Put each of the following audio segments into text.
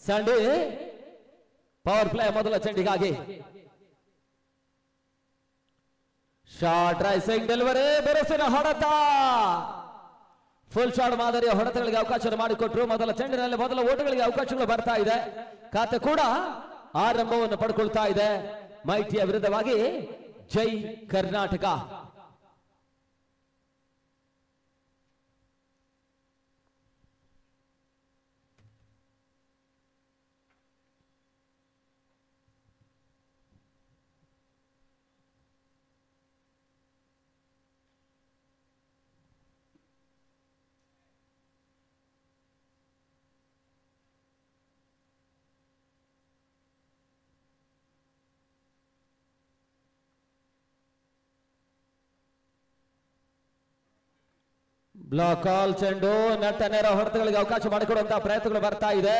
ಸಂಡಿ power play ಮೊದಲ ಚೆಂಡಿಗಾಗಿ short rising delivery ಬೆರಸಿನ ಹೊಡೆತ full shot ಮಾದರಿಯ ಹೊಡೆತಗಳಿಗೆ ಅವಕಾಶ ಮಾಡಿಕೊಟ್ರು. ಮೊದಲ ಚೆಂಡಿನಲ್ಲಿ ಮೊದಲ ಓಟಗಳಿಗೆ ಅವಕಾಶಗಳು ಬರ್ತಾ ಇದೆ. ಖಾತೆ ಕೂಡ ಆರಂಭವನ್ನು ಪಡ್ಕೊಳ್ತಾ ಇದೆ. ಮೈಟಿಯ ವಿರುದ್ಧವಾಗಿ ಜೈ ಕರ್ನಾಟಕ. ಬ್ಲಾಕ್ ಕಾಲ್ ಚೆಂಡು ನಟ್ಟ ನೇರ ಹೊಡೆತಗಳಿಗೆ ಅವಕಾಶ ಮಾಡಿಕೊಡುವಂತಹ ಪ್ರಯತ್ನಗಳು ಬರ್ತಾ ಇದೆ.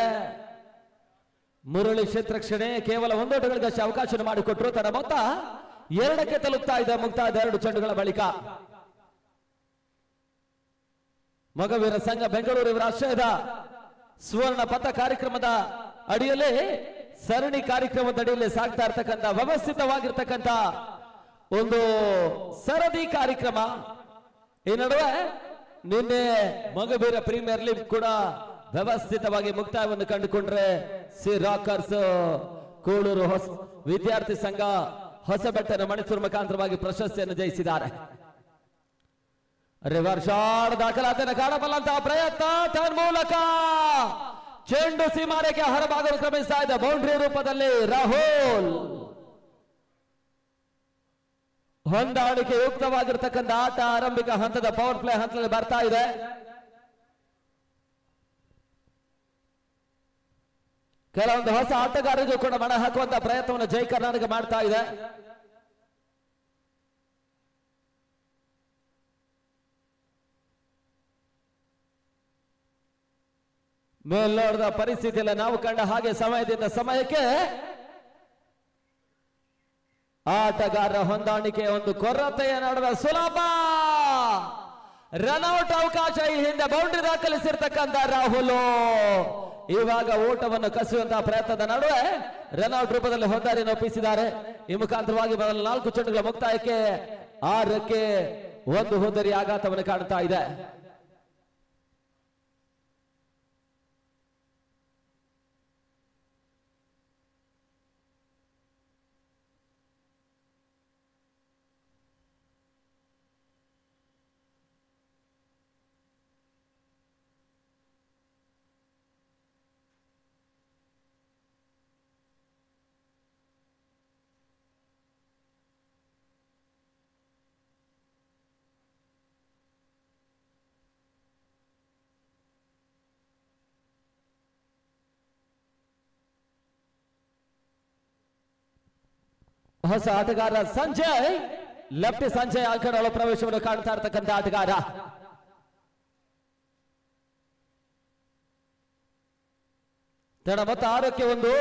ಮುರಳಿ ಕ್ಷೇತ್ರಕ್ಷಣೆ ಕೇವಲ ಒಂದೋಟಗಳಿಗೆ ಅವಕಾಶ ಮಾಡಿಕೊಟ್ರು. ತನ್ನ ಮೊತ್ತ 2ಕ್ಕೆ ತಲುಪ್ತಾ ಇದೆ. ಮುಕ್ತಾಯದ 2 ಚೆಂಡುಗಳ ಬಳಿಕ ಮಗವೀರ ಸಂಘ ಬೆಂಗಳೂರು ಇವರ ಆಶ್ರಯದ ಸುವರ್ಣ ಪಥ ಕಾರ್ಯಕ್ರಮದ ಅಡಿಯಲ್ಲಿ ಸರಣಿ ಕಾರ್ಯಕ್ರಮದ ಅಡಿಯಲ್ಲಿ ಸಾಗ್ತಾ ಇರ್ತಕ್ಕಂಥ ವ್ಯವಸ್ಥಿತವಾಗಿರ್ತಕ್ಕಂಥ ಒಂದು ಸರದಿ ಕಾರ್ಯಕ್ರಮ. ಈ ನಡುವೆ ನಿನ್ನೆ ಮಗವೀರ ಪ್ರೀಮಿಯರ್ ಲೀಗ್ ಕೂಡ ವ್ಯವಸ್ಥಿತವಾಗಿ ಮುಕ್ತಾಯವನ್ನು ಕಂಡುಕೊಂಡ್ರೆ ಸಿ ರಾಕರ್ಸ್ ಕೂಳೂರು ವಿದ್ಯಾರ್ಥಿ ಸಂಘ ಹೊಸಬೆಟ್ಟನ ಮಣಿಸೂರು ಮುಖಾಂತರವಾಗಿ ಪ್ರಶಸ್ತಿಯನ್ನು ಜಯಿಸಿದ್ದಾರೆ. ರಿವರ್ಸ್ ಶಾಟ್ ದಾಖಲಾತಿಯನ್ನು ಕಾಣಬಲ್ಲಂತಹ ಪ್ರಯತ್ನ ಟರ್ನ್ ಮೂಲಕ ಚೆಂಡು ಸೀಮಾರೇಖೆ ಹೊರಭಾಗವನ್ನು ಕ್ರಮಿಸ್ತಾ ಇದೆ. ಬೌಂಡ್ರಿ ರೂಪದಲ್ಲಿ ರಾಹುಲ್ ಹೊಂದಾಣಿಕೆ ಯುಕ್ತವಾಗಿರ್ತಕ್ಕಂಥ ಆಟ ಆರಂಭಿಕ ಹಂತದ ಪವರ್ ಪ್ಲೇ ಹಂತದಲ್ಲಿ ಬರ್ತಾ ಇದೆ. ಕೆಲವೊಂದು ಹೊಸ ಆಟಗಾರರಿಗೂ ಕೂಡ ಮಣ ಹಾಕುವಂತ ಪ್ರಯತ್ನವನ್ನು ಜೈ ಕರ್ನಾಟಕ ಮಾಡ್ತಾ ಇದೆ. ಮೇಲ್ನೋಟದ ಪರಿಸ್ಥಿತಿಯಲ್ಲಿ ನಾವು ಕಂಡ ಹಾಗೆ ಸಮಯದಿಂದ ಸಮಯಕ್ಕೆ ಆಟಗಾರರ ಹೊಂದಾಣಿಕೆ ಒಂದು ಕೊರತೆಯ ನಡುವೆ ಸುಲಭ ರನ್ಔಟ್ ಅವಕಾಶ. ಈ ಹಿಂದೆ ಬೌಂಡ್ರಿ ದಾಖಲಿಸಿರ್ತಕ್ಕಂಥ ರಾಹುಲ್ ಇವಾಗ ಓಟವನ್ನು ಕಸುವಂತಹ ಪ್ರಯತ್ನದ ನಡುವೆ ರನ್ಔಟ್ ರೂಪದಲ್ಲಿ ಹೊಂದಾರಿಯನ್ನು ಒಪ್ಪಿಸಿದ್ದಾರೆ. ಈ ಮುಖಾಂತರವಾಗಿ ಮೊದಲ 4 ಚೆಂಡುಗಳ ಮುಕ್ತಾಯಕ್ಕೆ 6ಕ್ಕೆ 1 ಹೋದರಿ ಆಘಾತವನ್ನು ಕಾಣ್ತಾ ಇದೆ. ಹೊಸ ಆಟಗಾರ ಸಂಜಯ್ ಲೆಫ್ಟ್ ಸಂಜಯ್ ಆಲ್ಕಡೆ ಒಳ ಪ್ರವೇಶವನ್ನು ಕಾಣ್ತಾ ಇರ್ತಕ್ಕಂಥ ಆಟಗಾರ. ತಡ ಮೊತ್ತ 6ಕ್ಕೆ 1.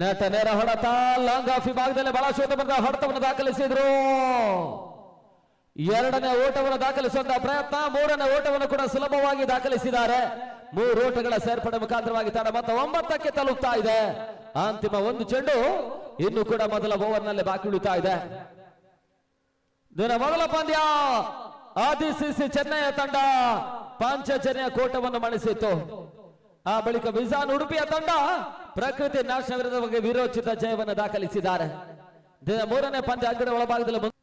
ನೆಟ ನೇರ ಹೊಡೆತ ಲಾಂಗ್ ಆಫ್ ವಿಭಾಗದಲ್ಲಿ ಬಹಳ ಶೋಧಮಂದ ಹೊಡೆತವನ್ನು ದಾಖಲಿಸಿದ್ರು. 2ನೇ ಓಟವನ್ನು ದಾಖಲಿಸುವಂತಹ ಪ್ರಯತ್ನ, 3ನೇ ಓಟವನ್ನು ಕೂಡ ಸುಲಭವಾಗಿ ದಾಖಲಿಸಿದ್ದಾರೆ. 3 ಓಟಗಳ ಸೇರ್ಪಡೆ ಮುಖಾಂತರವಾಗಿ ತಡ ಮೊತ್ತ 9ಕ್ಕೆ ತಲುಪ್ತಾ ಇದೆ. ಅಂತಿಮ 1 ಚೆಂಡು ಇನ್ನು ಕೂಡ ಮೊದಲ ಓವರ್ನಲ್ಲಿ ಬಾಕಿ ಉಳಿತಾ ಇದೆ. ದಿನ ಮೊದಲ ಪಂದ್ಯ ಆದಿಸಿಸಿ ಚೆನ್ನೈ ತಂಡ ಪಾಂಚಜನ್ಯ ಕೋಟವನ್ನು ಮಣಿಸಿತ್ತು. ಆ ಬಳಿಕ ವಿಜಾನ್ ಉಡುಪಿಯ ತಂಡ ಪ್ರಕೃತಿ ನ್ಯಾಷನಲ್ ವಿರುದ್ಧವಾಗಿ ವಿರೋಚಿತ ಜಯವನ್ನು ದಾಖಲಿಸಿದ್ದಾರೆ. ದಿನ 3ನೇ ಪಂದ್ಯ ಅಂಗಡಿ ಒಳಭಾಗದಲ್ಲಿ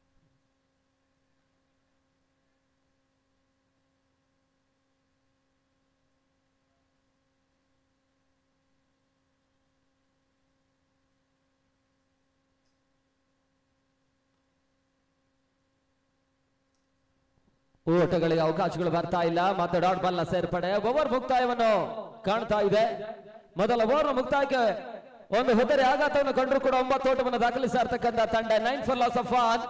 ಓಟಗಳಿಗೆ ಅವಕಾಶಗಳು ಬರ್ತಾ ಇಲ್ಲ. ಮತ್ತೆ ಡಾಟ್ ಬಾಲ್ ನ ಸೇರ್ಪಡೆ ಓವರ್ ಮುಕ್ತಾಯವನ್ನು ಕಾಣ್ತಾ ಇದೆ. ಮೊದಲ ಓವರ್ ಮುಕ್ತಾಯಕ್ಕೆ 1 ಹೋದರೆ ಆಘಾತವನ್ನು ಕಂಡರೂ ಕೂಡ 9 ಓಟವನ್ನು ದಾಖಲಿಸ್ತಾ ಇರ್ತಕ್ಕಂಥ ತಂಡ 9 ಫಾರ್ ಲಾಸ್ ಆಫ್ 1.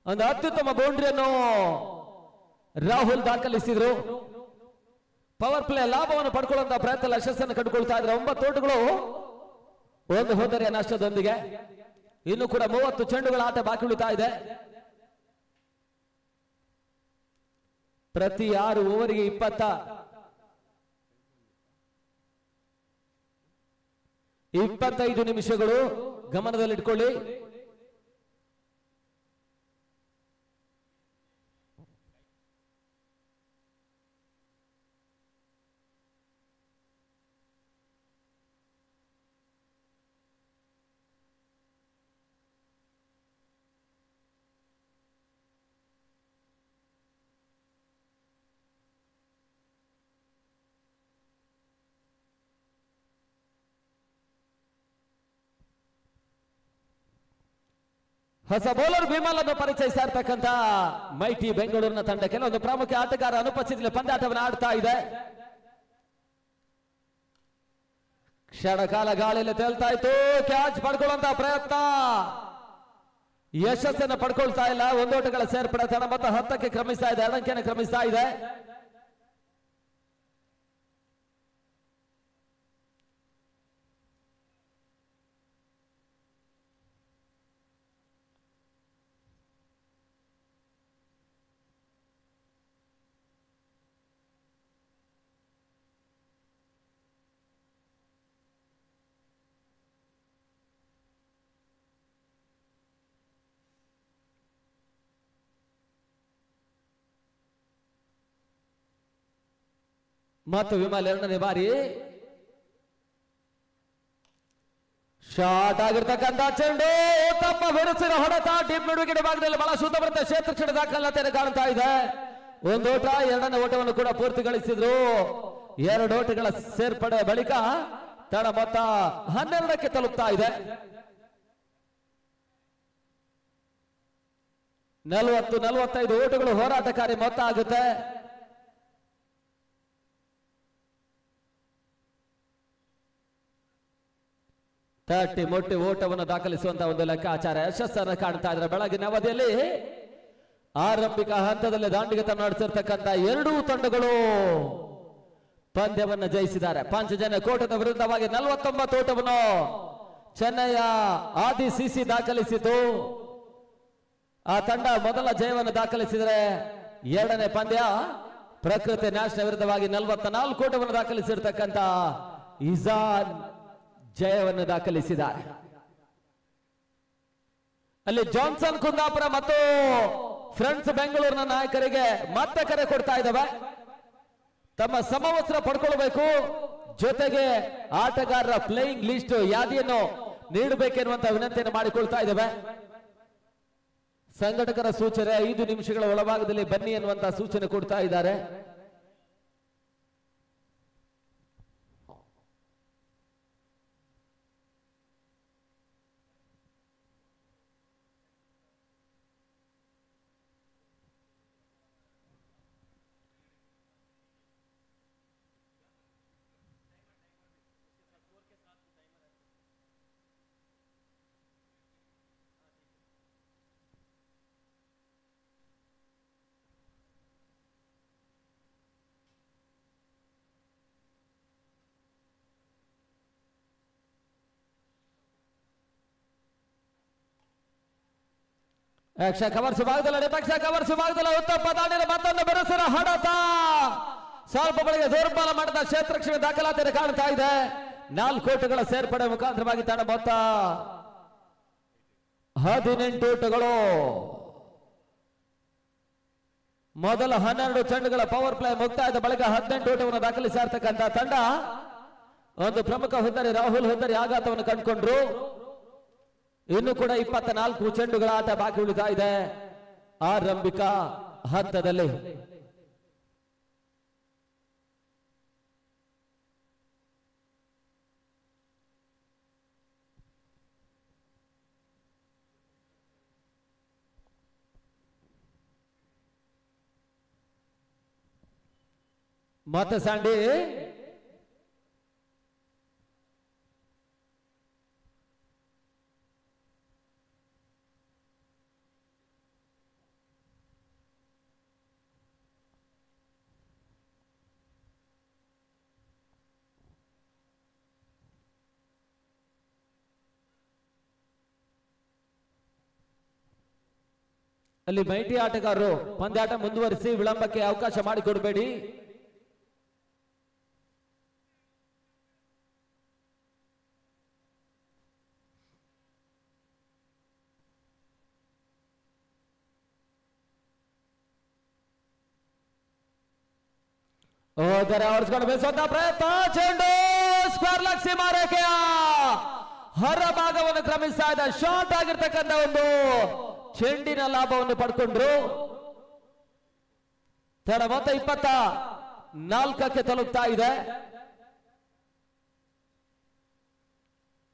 ಒಂದು ಅತ್ಯುತ್ತಮ ಬೌಂಡ್ರಿಯನ್ನು ರಾಹುಲ್ ದಾಖಲಿಸಿದ್ರು. ಪವರ್ ಪ್ಲೇ ಲಾಭವನ್ನು ಪಡ್ಕೊಳ್ಳುವಂತಹ ಪ್ರಯತ್ನ ಯಶಸ್ಸನ್ನು ಕಂಡುಕೊಳ್ತಾ ಇದ್ರೆ 9 ಓಟಗಳು 1 ಹೋದರೆಯ ನಷ್ಟದೊಂದಿಗೆ ಇನ್ನು ಕೂಡ 30 ಚೆಂಡುಗಳ ಆಟ ಬಾಕಿ ಉಳಿತಾ ಇದೆ. ಪ್ರತಿ 6 ಓವರಿಗೆ 25 ನಿಮಿಷಗಳು ಗಮನದಲ್ಲಿಟ್ಕೊಳ್ಳಿ. ಹೊಸ ಬೌಲರ್ ವಿಮಲ್ ಅನ್ನು ಪರಿಚಯಿಸ್ತಾ ಇರ್ತಕ್ಕಂಥ ಮೈಟಿ ಬೆಂಗಳೂರಿನ ತಂಡಕ್ಕೆ ಒಂದು ಪ್ರಮುಖ ಆಟಗಾರ ಅನುಪಸ್ಥಿತಿಯಲ್ಲಿ ಪಂದ್ಯಾಟವನ್ನು ಆಡ್ತಾ ಇದೆ. ಕ್ಷಣಕಾಲ ಗಾಳಿಯಲ್ಲಿ ತೇಲ್ತಾ ಇತ್ತು. ಕ್ಯಾಚ್ ಪಡ್ಕೊಳ್ಳುವಂತ ಪ್ರಯತ್ನ ಯಶಸ್ಸನ್ನು ಪಡ್ಕೊಳ್ತಾ ಇಲ್ಲ. ಒಂದೋಟಗಳ ಸೇರ್ಪಡೆ ತಡ ಮೊತ್ತ 10ಕ್ಕೆ ಕ್ರಮಿಸ್ತಾ ಇದೆ, 2 ಅಂಕೆಯನ್ನು ಕ್ರಮಿಸ್ತಾ ಇದೆ. ಮತ್ತು ವಿಮಲ್ 2ನೇ ಬಾರಿ ಶಾರ್ಟ್ ಆಗಿರ್ತಕ್ಕಂಥ ಚೆಂಡು ತಮ್ಮ ಬಿರುಸಿನ ಹೊಡೆತ ಡೀಪ್ ಮಿಡ್ ಭಾಗದಲ್ಲಿ ಬಹಳ ಶುದ್ಧ ಬರುತ್ತೆ. ಕ್ಷೇತ್ರ ಕ್ಷಣ ದಾಖಲಾತಿಯನ್ನು ಕಾಣ್ತಾ ಇದೆ. ಒಂದು ಓಟ, 2ನೇ ಓಟವನ್ನು ಕೂಡ ಪೂರ್ತಿಗೊಳಿಸಿದ್ರು. 2 ಓಟಗಳ ಸೇರ್ಪಡೆ ಬಳಿಕ ತಡ ಮೊತ್ತ 12ಕ್ಕೆ ತಲುಪ್ತಾ ಇದೆ. 40-45 ಓಟಗಳು ಹೋರಾಟಕಾರಿ ಮೊತ್ತ ಆಗುತ್ತೆ. ತಟ್ಟಿ ಮೊಟ್ಟಿ ಓಟವನ್ನು ದಾಖಲಿಸುವಂತಹ ಒಂದು ಲೆಕ್ಕಾಚಾರ ಯಶಸ್ಸನ್ನು ಕಾಣ್ತಾ ಇದ್ದಾರೆ. ಬೆಳಗಿನ ಅವಧಿಯಲ್ಲಿ ಆರಂಭಿಕ ಹಂತದಲ್ಲಿ ದಾಂಡಿಗೆ ನಡೆಸಿರ್ತಕ್ಕಂಥ 2 ತಂಡಗಳು ಪಂದ್ಯವನ್ನು ಜಯಿಸಿದ್ದಾರೆ. ಪಾಂಚಜನ್ಯ ಕೋಟದ ವಿರುದ್ಧವಾಗಿ 49 ಓಟವನ್ನು ಚೆನ್ನೈಯ ಆದಿ ಸಿಸಿ ದಾಖಲಿಸಿತು. ಆ ತಂಡ ಮೊದಲ ಜಯವನ್ನು ದಾಖಲಿಸಿದರೆ 2ನೇ ಪಂದ್ಯ ಪ್ರಕೃತಿ ನ್ಯಾಷನಲ್ ವಿರುದ್ಧವಾಗಿ 44 ಓಟವನ್ನು ದಾಖಲಿಸಿರ್ತಕ್ಕಂಥ ಇಜಾನ್ ಜಯವನ್ನು ದಾಖಲಿಸಿದ್ದಾರೆ. ಅಲ್ಲಿ ಜಾನ್ಸನ್ ಕುಂದಾಪುರ ಮತ್ತು ಫ್ರೆಂಡ್ಸ್ ಬೆಂಗಳೂರಿನ ನಾಯಕರಿಗೆ ಮತ್ತೆ ಕರೆ ಕೊಡ್ತಾ ಇದ್ದಾವೆ. ತಮ್ಮ ಸಮವಸ್ತ್ರ ಪಡ್ಕೊಳ್ಬೇಕು, ಜೊತೆಗೆ ಆಟಗಾರರ ಪ್ಲೇಯಿಂಗ್ ಲಿಸ್ಟ್ ಯಾದಿಯನ್ನು ನೀಡಬೇಕೆನ್ನುವಂತ ವಿನಂತಿಯನ್ನು ಮಾಡಿಕೊಳ್ತಾ ಇದ್ದಾವೆ. ಸಂಘಟಕರ ಸೂಚನೆ 5 ನಿಮಿಷಗಳ ಒಳಭಾಗದಲ್ಲಿ ಬನ್ನಿ ಎನ್ನುವಂತ ಸೂಚನೆ ಕೊಡ್ತಾ ಇದ್ದಾರೆ. ಕವರ್ಸ್ ಭಾಗದಲ್ಲಿ ಕವರ್ಸ್ ಭಾಗದಲ್ಲಿ ಉತ್ತಮ ದಾಳಿಯ ಮತ್ತೊಂದು ಬಿರುಸಿನ ಹೊಡೆತ ಸ್ವಲ್ಪ ಬಳಿಗೆ ದುರ್ಬಲ ಮಾಡಿದ ಕ್ಷೇತ್ರ ರಕ್ಷಣೆ ದಾಖಲಾತಿಯನ್ನು ಕಾಣ್ತಾ ಇದೆ. 4 ಓಟಗಳ ಸೇರ್ಪಡೆ ಮುಖಾಂತರವಾಗಿ ತಂಡ ಮೊತ್ತ 18 ಓಟಗಳು. ಮೊದಲ 12 ಚೆಂಡುಗಳ ಪವರ್ ಪ್ಲೇ ಮುಕ್ತಾಯದ ಬಳಿಕ 18 ಓಟವನ್ನು ದಾಖಲಿಸಿರ್ತಕ್ಕಂಥ ತಂಡ ಒಂದು ಪ್ರಮುಖ ಹುದ್ದರಿ ರಾಹುಲ್ ಹುದ್ದರಿ ಆಘಾತವನ್ನು ಕಂಡುಕೊಂಡ್ರು. ಇನ್ನು ಕೂಡ 24 ಚೆಂಡುಗಳ ಆಟ ಬಾಕಿ ಉಳಿತಾ ಇದೆ ಆರಂಭಿಕ ಹಂತದಲ್ಲಿ. ಮತ್ತೆ ಸ್ಯಾಂಡಿ ಅಲ್ಲಿ ಮೈಟಿ ಆಟಗಾರರು ಪಂದ್ಯಾಟ ಮುಂದುವರಿಸಿ ವಿಳಂಬಕ್ಕೆ ಅವಕಾಶ ಮಾಡಿಕೊಡಬೇಡಿ. ಆವರಿಸಿಕೊಂಡು ಬೇಸುವಂತ ಪ್ರಯತ್ನ, ಚೆಂಡು ಸ್ಕ್ವೇರ್ ಲೆಗ್ ಸೀಮಾರೇಖೆಯ ಹೊರ ಭಾಗವನ್ನು ಕ್ರಮಿಸ್ತಾ ಇದ್ದ ಶಾರ್ಟ್ ಆಗಿರ್ತಕ್ಕಂಥ ಒಂದು ಚೆಂಡಿನ ಲಾಭವನ್ನು ಪಡ್ಕೊಂಡ್ರು. ತಡ ಮೊತ್ತ 24ಕ್ಕೆ ತಲುಪ್ತಾ ಇದೆ.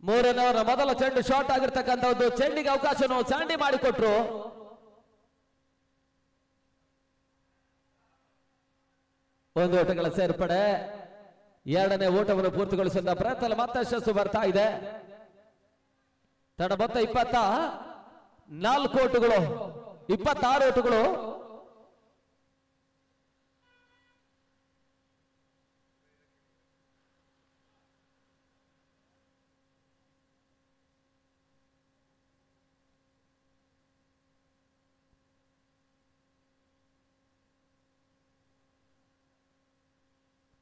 ಮೂರನೇ ಓವರ್ ಮೊದಲ ಚೆಂಡು ಶಾರ್ಟ್ ಆಗಿರ್ತಕ್ಕಂಥ ಒಂದು ಚೆಂಡಿಗೆ ಅವಕಾಶವನ್ನು ಸ್ಯಾಂಡಿ ಮಾಡಿಕೊಟ್ರು. ಒಂದು ಓಟಗಳ ಸೇರ್ಪಡೆ, ಎರಡನೇ ಓಟವನ್ನು ಪೂರ್ತಿಗೊಳಿಸುವ ಪ್ರಯತ್ನ ಮತ್ತೆ ಯಶಸ್ಸು ಬರ್ತಾ ಇದೆ. ತಡ ಮೊತ್ತ 24 ಓಟಗಳು, 26 ಓಟಗಳು.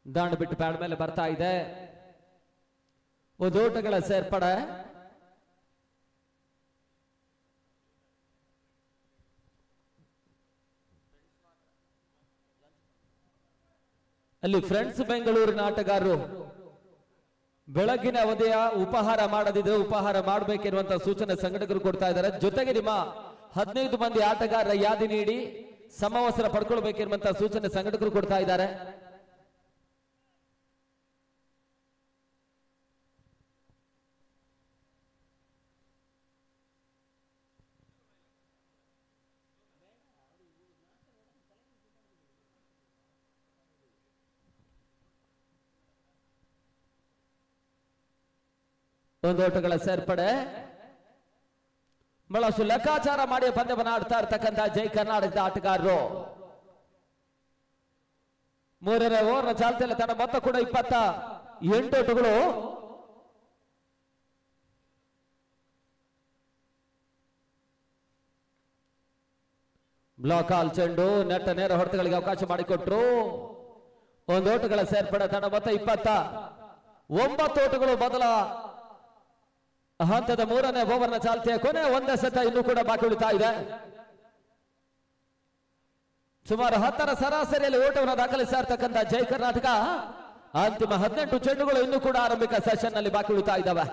ದಾಂಡು ಬಿಟ್ಟು ಪ್ಯಾಡ್ ಮೇಲೆ ಬರ್ತಾ ಇದೆ. ಒಂದು ಓಟಗಳ ಸೇರ್ಪಡೆ, ಅಲ್ಲಿ ಫ್ರೆಂಡ್ಸ್ ಬೆಂಗಳೂರಿನ ಆಟಗಾರರು ಬೆಳಗಿನ ಅವಧಿಯ ಉಪಹಾರ ಮಾಡದಿದ್ರೆ ಉಪಹಾರ ಮಾಡಬೇಕೆನ್ನುವಂತ ಸೂಚನೆ ಸಂಘಟಕರು ಕೊಡ್ತಾ ಇದ್ದಾರೆ. ಜೊತೆಗೆ ನಿಮ್ಮ 15 ಮಂದಿ ಆಟಗಾರರ ಯಾದಿ ನೀಡಿ ಸಮವಸ್ತ್ರ ಪಡ್ಕೊಳ್ಬೇಕೆನ್ನುವಂತ ಸೂಚನೆ ಸಂಘಟಕರು ಕೊಡ್ತಾ ಇದ್ದಾರೆ. ಒಂದು ಓಟಗಳ ಸೇರ್ಪಡೆ, ಬಹಳಷ್ಟು ಲೆಕ್ಕಾಚಾರ ಮಾಡಿ ಪಂದ್ಯವನ್ನು ಆಡ್ತಾ ಇರ್ತಕ್ಕಂಥ ಜೈ ಕರ್ನಾಟಕದ ಆಟಗಾರರು. ಮೂರನೇ ಓವರ್ನ ಚಾಲ್ತಿಯಲ್ಲಿ ತನ್ನ ಮೊತ್ತ ಕೂಡ 28 ಓಟಗಳು. ಬ್ಲಾಕ್ ಆಲ್ ಚೆಂಡು ನೆಟ್ಟ ನೇರ ಹೊಡೆತಗಳಿಗೆ ಅವಕಾಶ ಮಾಡಿಕೊಟ್ರು. ಒಂದು ಓಟಗಳ ಸೇರ್ಪಡೆ, ತನ್ನ ಮೊತ್ತ 29 ಓಟಗಳು. ಮೊದಲ ಹಂತದ ಮೂರನೇ ಓವರ್ನ ಚಾಲ್ತಿಯ ಕೊನೆ ಒಂದೇ ಸೆತ ಇನ್ನೂ ಕೂಡ ಬಾಕಿ ಉಳಿತಾ ಇದೆ. ಸುಮಾರು 10ರ ಸರಾಸರಿಯಲ್ಲಿ ಓಟವನ್ನು ದಾಖಲಿಸ್ತಾ ಇರ್ತಕ್ಕಂಥ ಜೈ ಕರ್ನಾಟಕ ಅಂತಿಮ 18 ಚೆಂಡುಗಳು ಇನ್ನೂ ಕೂಡ ಆರಂಭಿಕ ಸೆಷನ್ ನಲ್ಲಿ ಬಾಕಿ ಉಳಿತಾ ಇದ್ದಾವೆ.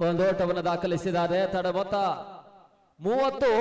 ಒಂದು ಓಟವನ್ನು ದಾಖಲಿಸಿದ್ದಾರೆ. ತಡ ಮೊತ್ತ 30.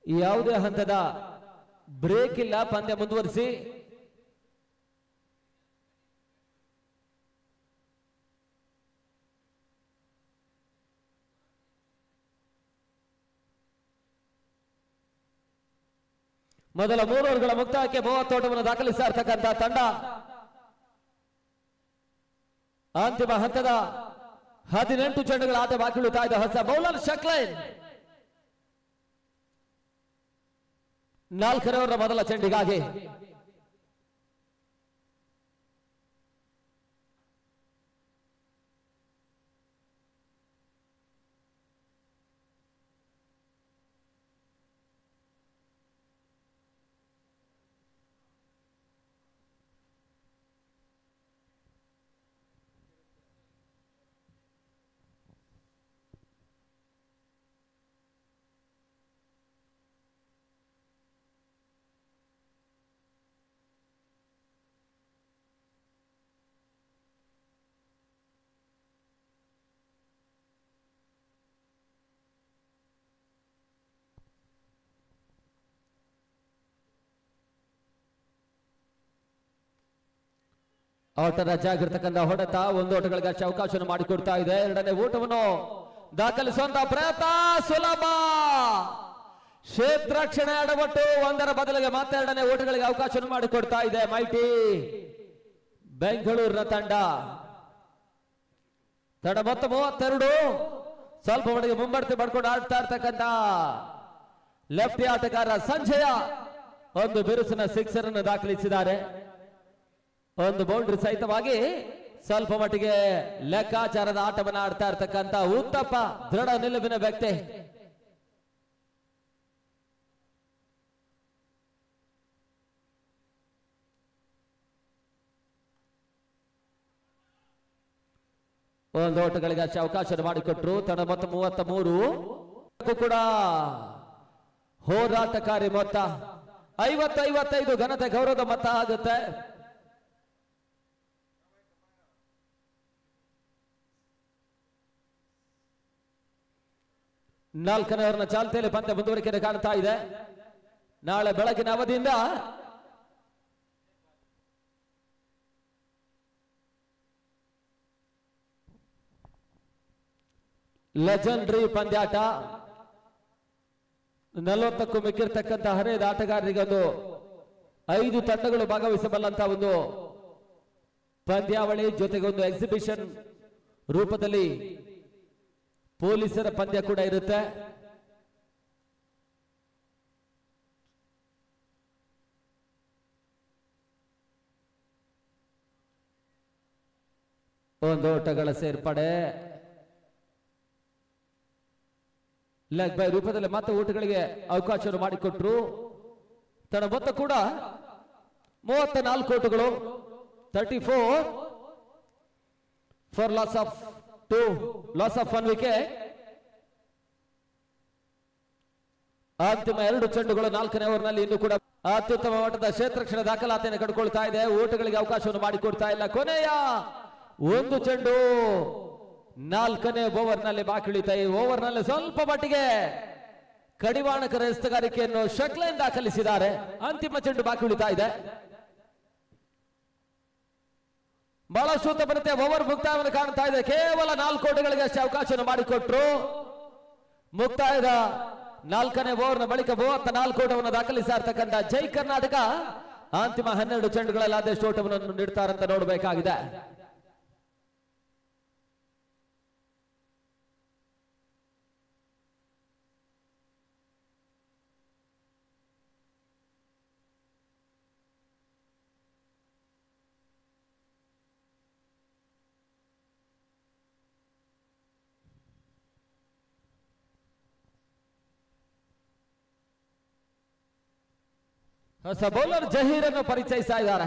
ಯಾವುದೇ ಹಂತದ ಬ್ರೇಕ್ ಇಲ್ಲ, ಪಂದ್ಯ ಮುಂದುವರಿಸಿ. ಮೊದಲ 3 ಓವರ್ಗಳ ಮುಕ್ತಾಯಕ್ಕೆ 30 ಓಟವನ್ನು ದಾಖಲಿಸ್ತಾ ಇರ್ತಕ್ಕಂಥ ತಂಡ ಅಂತಿಮ ಹಂತದ 18 ಚೆಂಡುಗಳ ಆಟ ಬಾಕಿ ಉಳಿತಾ ಇದೆ. ಹೊಸ ಬೌಲರ್ ಶಕ್ಲೈನ್ 4ನೇ ಓವರ್ ಮೊದಲ ಚೆಂಡಿಗಾಗಿ. ಔಟ್ ರಜೆ ಆಗಿರ್ತಕ್ಕಂಥ ಹೊಡೆತ ಒಂದು ಓಟಗಳಿಗೆ ಅವಕಾಶವನ್ನು ಮಾಡಿಕೊಡ್ತಾ ಇದೆ. ಎರಡನೇ ಓಟವನ್ನು ದಾಖಲಿಸುವಂತಹ ಪ್ರಯತ್ನ ಸುಲಭ. ಕ್ಷೇತ್ರಕ್ಷಣೆ ಅಡಬಟ್ಟು ಒಂದರ ಬದಲಿಗೆ ಮತ್ತೆ ಎರಡನೇ ಓಟಗಳಿಗೆ ಅವಕಾಶವನ್ನು ಮಾಡಿಕೊಡ್ತಾ ಇದೆ ಮೈಟಿ ಬೆಂಗಳೂರಿನ ತಂಡ. ಮೊತ್ತ 32. ಸ್ವಲ್ಪ ಮಟ್ಟಿಗೆ ಮುಂಬಡ್ತಿ ಪಡ್ಕೊಂಡು ಆಡ್ತಾ ಇರ್ತಕ್ಕಂಥ ಲೆಫ್ಟಿ ಆಟಗಾರ ಸಂಜಯ ಒಂದು ಬಿರುಸಿನ ಸಿಕ್ಸರ್ ಅನ್ನು ದಾಖಲಿಸಿದ್ದಾರೆ. ಒಂದು ಬೌಂಡ್ರಿ ಸಹಿತವಾಗಿ ಸ್ವಲ್ಪ ಮಟ್ಟಿಗೆ ಲೆಕ್ಕಾಚಾರದ ಆಟವನ್ನು ಆಡ್ತಾ ಇರ್ತಕ್ಕಂಥ ಉತ್ತಪ್ಪ ದೃಢ ನಿಲುವಿನ ವ್ಯಕ್ತಿ. ಒಂದು ಓಟಗಳಿಗೆ ಅವಕಾಶ ಮಾಡಿಕೊಟ್ರು. ತಡ ಮೊತ್ತ 33 ಕೂಡ ಹೋರಾಟಕಾರಿ ಮೊತ್ತ 50-55 ಘನತೆ ಗೌರವದ ಮೊತ್ತ ಆಗುತ್ತೆ. ನಾಲ್ಕನೇ ಅವರನ್ನ ಚಾಲ್ತಿಯಲ್ಲಿ ಪಂದ್ಯ ಮುಂದುವರಿಕೆ ಕಾಣ್ತಾ ಇದೆ. ನಾಳೆ ಬೆಳಗಿನ ಅವಧಿಯಿಂದ ಲೆಜೆಂಡರಿ ಪಂದ್ಯಾಟ. 40ಕ್ಕೂ ಮಿಕ್ಕಿರ್ತಕ್ಕಂಥ ಹರಿಯದ ಆಟಗಾರರಿಗೆ ಒಂದು 5 ತಂಡಗಳು ಭಾಗವಹಿಸಬಲ್ಲಂತ ಒಂದು ಪಂದ್ಯಾವಳಿ, ಜೊತೆಗೆ ಒಂದು ಎಕ್ಸಿಬಿಷನ್ ರೂಪದಲ್ಲಿ ಪೊಲೀಸರ ಪಂದ್ಯ ಕೂಡ ಇರುತ್ತೆ. ಒಂದು ಓಟಗಳ ಸೇರ್ಪಡೆ ಲೆಗ್ ಬೈ ರೂಪದಲ್ಲಿ ಮತ್ತೆ ಓಟಗಳಿಗೆ ಅವಕಾಶವನ್ನು ಮಾಡಿಕೊಟ್ರು. ತನ್ನ ಮೊತ್ತ ಕೂಡ 34 ಓಟಗಳು. 34 for loss of 2, loss of 1 wicket. ಅಂತಿಮ 2 ಚೆಂಡುಗಳು 4ನೇ ಓವರ್ನಲ್ಲಿ ಇನ್ನೂ ಕೂಡ ಅತ್ಯುತ್ತಮ ಮಟ್ಟದ ಕ್ಷೇತ್ರಕ್ಷಣ ದಾಖಲಾತಿಯನ್ನು ಕಂಡುಕೊಳ್ತಾ ಇದೆ. ಓಟಗಳಿಗೆ ಅವಕಾಶವನ್ನು ಮಾಡಿಕೊಡ್ತಾ ಇಲ್ಲ. ಕೊನೆಯ 1 ಚೆಂಡು 4ನೇ ಓವರ್ನಲ್ಲಿ ಬಾಕಿ ಉಳಿತಾ. ಈ ಓವರ್ನಲ್ಲಿ ಸ್ವಲ್ಪ ಮಟ್ಟಿಗೆ ಕಡಿವಾಣಕರ ಎಸ್ತಗಾರಿಕೆಯನ್ನು ಶಟ್ಲೈನ್ ದಾಖಲಿಸಿದ್ದಾರೆ. ಅಂತಿಮ ಚೆಂಡು ಬಾಕಿ ಉಳಿತಾ ಇದೆ. ಬಹಳಷ್ಟು ಉತ್ತಮತೆ ಓವರ್ ಮುಕ್ತಾಯವನ್ನು ಕಾಣ್ತಾ ಇದೆ. ಕೇವಲ 4 ಓಟಗಳಿಗೆ ಅಷ್ಟೇ ಅವಕಾಶವನ್ನು ಮಾಡಿಕೊಟ್ರು. ಮುಕ್ತಾಯದ 4ನೇ ಓವರ್ನ ಬಳಿಕ 34 ಓಟವನ್ನು ದಾಖಲಿಸ್ತಾ ಇರ್ತಕ್ಕಂಥ ಜೈ ಕರ್ನಾಟಕ ಅಂತಿಮ 12 ಚೆಂಡುಗಳಲ್ಲಿ ಆದಷ್ಟು ಓಟವನ್ನು ನೀಡ್ತಾರಂತ ನೋಡಬೇಕಾಗಿದೆ. ಹೊಸ ಬೌಲರ್ ಜಹೀರ್ ಅನ್ನು ಪರಿಚಯಿಸ್ತಾ ಇದ್ದಾರೆ.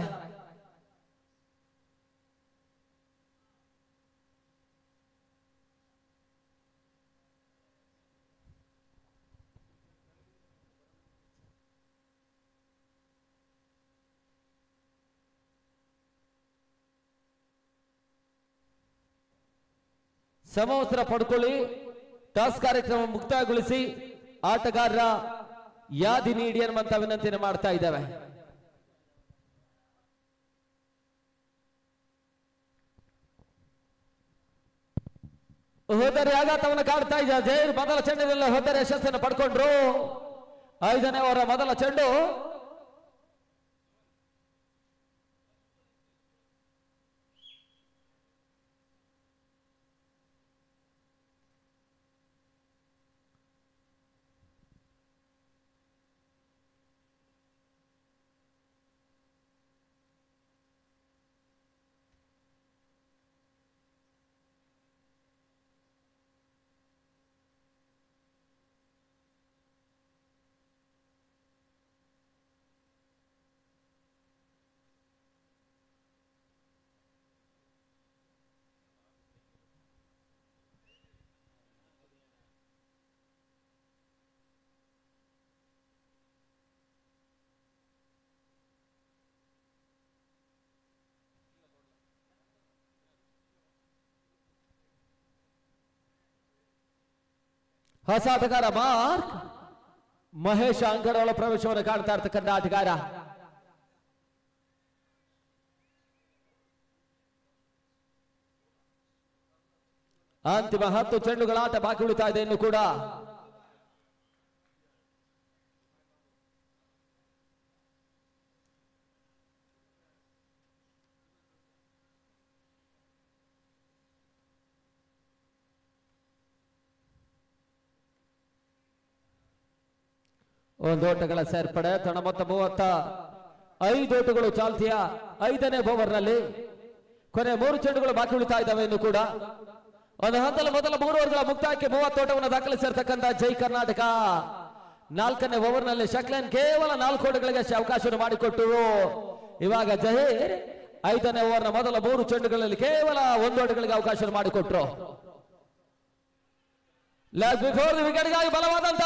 ಸಮವಸ್ತ್ರ ಪಡ್ಕೊಳ್ಳಿ. ಟಾಸ್ ಕಾರ್ಯಕ್ರಮ ಮುಕ್ತಾಯಗೊಳಿಸಿ ಆಟಗಾರರ ಯಾದಿ ನೀಡಿ ಅನ್ನುವಂತ ವಿನಂತಿಯನ್ನು ಮಾಡ್ತಾ ಇದ್ದೇವೆ. ಹೋದರೆ ಆಘಾತವನ್ನು ಕಾಡ್ತಾ ಇದ್ದಾರೆ. ಜೈರ್ ಮೊದಲ ಚೆಂಡಿನಲ್ಲಿ ಹೋದರೆ ಯಶಸ್ಸನ್ನು ಪಡ್ಕೊಂಡ್ರು. 5ನೇ ಓವರ್ ಮೊದಲ ಚೆಂಡು ಹೊಸ ಆಟಗಾರ ಮಾರ್ಕ್ ಮಹೇಶ್ ಅಂಗಡಗಳ ಪ್ರವೇಶವನ್ನು ಕಾಣ್ತಾ ಇರ್ತಕ್ಕಂಥ ಆಟಗಾರ. ಅಂತಿಮ 10 ಚೆಂಡುಗಳ ಆಟ ಬಾಕಿ ಉಳಿತಾ ಇದೆ ಇನ್ನು ಕೂಡ. ಒಂದು ಓಟಗಳ ಸೇರ್ಪಡೆ. ತಣ ಮೊತ್ತ 35 ಓಟಗಳು ಚಾಲ್ತಿಯ 5ನೇ ಓವರ್ನಲ್ಲಿ. ಕೊನೆ 3 ಚೆಂಡುಗಳು ಬಾಕಿ ಉಳಿತಾ ಇದ್ದಾವೆ ಇನ್ನು ಕೂಡ. ಒಂದು ಹಂತದಲ್ಲಿ ಮೊದಲ 3 ಓವರ್ಗಳ ಮುಕ್ತಾಯಕ್ಕೆ 30 ಓಟವನ್ನು ದಾಖಲಿಸಿರ್ತಕ್ಕಂಥ ಜೈ ಕರ್ನಾಟಕ 4ನೇ ಓವರ್ನಲ್ಲಿ ಶಕ್ಲನ್ ಕೇವಲ 4 ಓಟಗಳಿಗೆ ಅವಕಾಶ ಮಾಡಿಕೊಟ್ಟರು. ಇವಾಗ ಜಹೀರ್ 5ನೇ ಓವರ್ನ ಮೊದಲ 3 ಚೆಂಡುಗಳಲ್ಲಿ ಕೇವಲ 1 ಓಟಗಳಿಗೆ ಅವಕಾಶ ಮಾಡಿಕೊಟ್ರು. ವಿಕೆಟ್ಗಾಗಿ ಬಲವಾದಂತ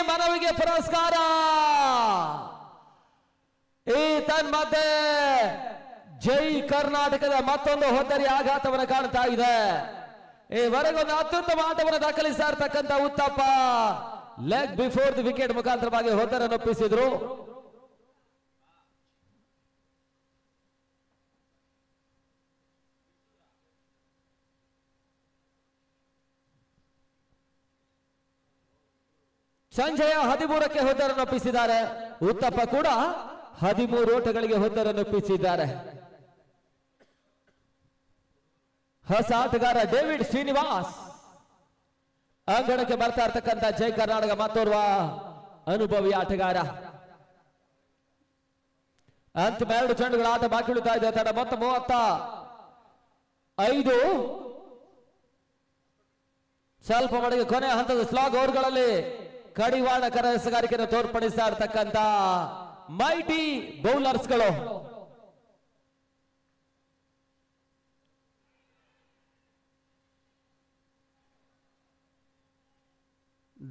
ಮನವಿಗೆ ಪುರಸ್ಕಾರ. ಈ ತನ್ಮಧ್ಯೆ ಜೈ ಕರ್ನಾಟಕದ ಮತ್ತೊಂದು ಹೊತ್ತರಿ ಆಘಾತವನ್ನು ಕಾಣ್ತಾ ಇದೆ. ಈವರೆಗೊಂದು ಅತ್ಯುತ್ತಮ ಆಟವನ್ನು ದಾಖಲಿಸ್ತಾ ಇರ್ತಕ್ಕಂಥ Uthappa leg before the wicket ಮುಖಾಂತರವಾಗಿ ಹೊತ್ತರನ್ನು ಒಪ್ಪಿಸಿದ್ರು. ಸಂಜಯ 13ಕ್ಕೆ ಹೊತ್ತರನ್ನು ಒಪ್ಪಿಸಿದ್ದಾರೆ. ಉತ್ತಪ್ಪ ಕೂಡ 13 ಓಟಗಳಿಗೆ ಹೊತ್ತರನ್ನು ಒಪ್ಪಿಸಿದ್ದಾರೆ. ಹೊಸ ಆಟಗಾರ ಡೇವಿಡ್ ಶ್ರೀನಿವಾಸ್ ಅಂಗಣಕ್ಕೆ ಬರ್ತಾ ಇರ್ತಕ್ಕಂಥ ಜೈ ಕರ್ನಾಟಕ ಮತ್ತೋರ್ವ ಅನುಭವಿ ಆಟಗಾರ. ಅಂತಿಮ 2 ಚೆಂಡುಗಳ ಆಟ ಬಾಕಿ ಉಳಿತಾ ಇದೆ. ತಡ ಮೊತ್ತ 35. ಸ್ವಲ್ಪ ಮಟ್ಟಿಗೆ ಕೊನೆ ಹಂತದ ಸ್ಲಾಗ್ ಓವರ್ಗಳಲ್ಲಿ ಕಡಿವಾಣ ಕನಸುಗಾರಿಕೆಯನ್ನು ತೋರ್ಪಡಿಸ್ತಾ ಇರ್ತಕ್ಕಂಥ ಮೈಟಿ ಬೌಲರ್ಸ್ಗಳು.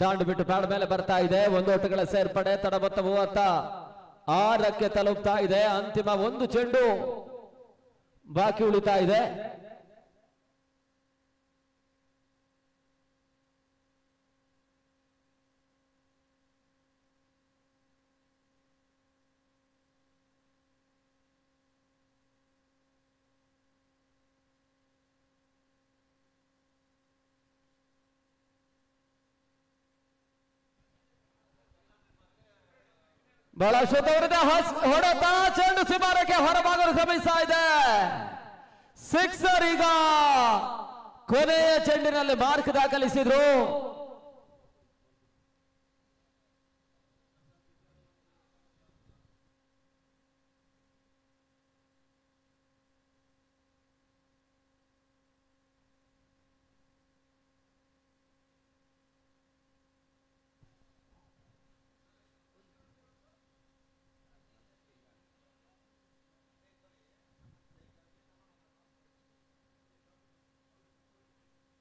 ದಾಂಡು ಬಿಟ್ಟು ಪ್ಯಾಡ್ ಮೇಲೆ ಬರ್ತಾ ಇದೆ. 1 ಓಟಗಳ ಸೇರ್ಪಡೆ. ತಡ ಮೊತ್ತ 36ಕ್ಕೆ ತಲುಪ್ತಾ ಇದೆ. ಅಂತಿಮ 1 ಚೆಂಡು ಬಾಕಿ ಉಳಿತಾ ಇದೆ. ಬಹಳ ಶುದ್ಧವರಿದ ಹೊಡೆತ. ಚೆಂಡು ಸಿಮಾರಕ್ಕೆ ಹೊರಭಾಗಲು ಕ್ರಮಿಸ್ತಾ ಇದೆ. ಸಿಕ್ಸರ್. ಈಗ ಕೊನೆಯ ಚೆಂಡಿನಲ್ಲಿ ಮಾರ್ಕ್ ದಾಖಲಿಸಿದ್ರು.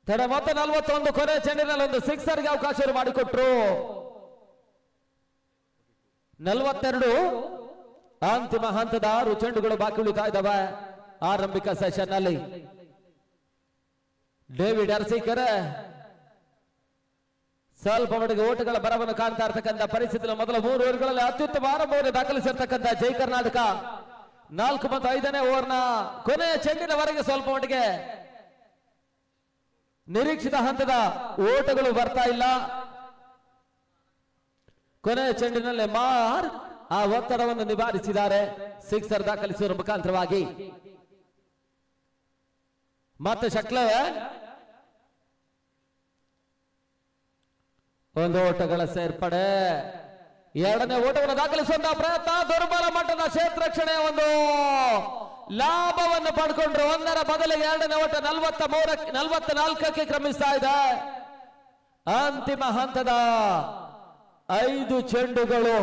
ತಡ ಮೊತ್ತ 41. ಕೊನೆ ಚೆಂಡಿನಲ್ಲಿ ಒಂದು ಸಿಕ್ಸರ್ಗೆ ಅವಕಾಶ ಮಾಡಿಕೊಟ್ರು. 42. ಅಂತಿಮ ಹಂತದ 6 ಚೆಂಡುಗಳು ಬಾಕಿ ಉಳಿತಾ ಇದ್ದಾವೆ ಆರಂಭಿಕ ಸೆಷನ್ ನಲ್ಲಿ. ಡೇವಿಡ್ ಅರ್ಸಿಕರ್ ಸ್ವಲ್ಪ ಮಟ್ಟಿಗೆ ಓಟಗಳ ಬರವನ್ನು ಕಾಣ್ತಾ ಇರ್ತಕ್ಕಂಥ ಪರಿಸ್ಥಿತಿ. ಮೊದಲ 3 ಓವರ್ಗಳಲ್ಲಿ ಅತ್ಯುತ್ತಮ ಆರಂಭವನ್ನು ದಾಖಲಿಸಿರ್ತಕ್ಕಂಥ ಜೈ ಕರ್ನಾಟಕ 4 ಮತ್ತು 5ನೇ ಓವರ್ನ ಕೊನೆಯ ಚೆಂಡಿನವರೆಗೆ ಸ್ವಲ್ಪ ಮಟ್ಟಿಗೆ ನಿರೀಕ್ಷಿತ ಹಂತದ ಓಟಗಳು ಬರ್ತಾ ಇಲ್ಲ. ಕೊನೆಯ ಚೆಂಡಿನಲ್ಲಿ ಮಾರ್ ಆ ಒತ್ತಡವನ್ನು ನಿವಾರಿಸಿದ್ದಾರೆ ಸಿಕ್ಸರ್ ದಾಖಲಿಸುವ ಮುಖಾಂತರವಾಗಿ. ಮತ್ತೆ ಶಕ್ಲ 1 ಓಟಗಳ ಸೇರ್ಪಡೆ. 2ನೇ ಓಟವನ್ನು ದಾಖಲಿಸುವಂತಹ ಪ್ರಯತ್ನ. ದುರ್ಬಲ ಮಟ್ಟದ ಕ್ಷೇತ್ರ ರಕ್ಷಣೆಯ ಒಂದು ಲಾಭವನ್ನು ಪಡ್ಕೊಂಡ್ರು. 1ರ ಬದಲಿಗೆ 2ನೇ ಓಟ 44ಕ್ಕೆ ಕ್ರಮಿಸ್ತಾ ಇದೆ. ಅಂತಿಮ ಹಂತದ 5 ಚೆಂಡುಗಳು.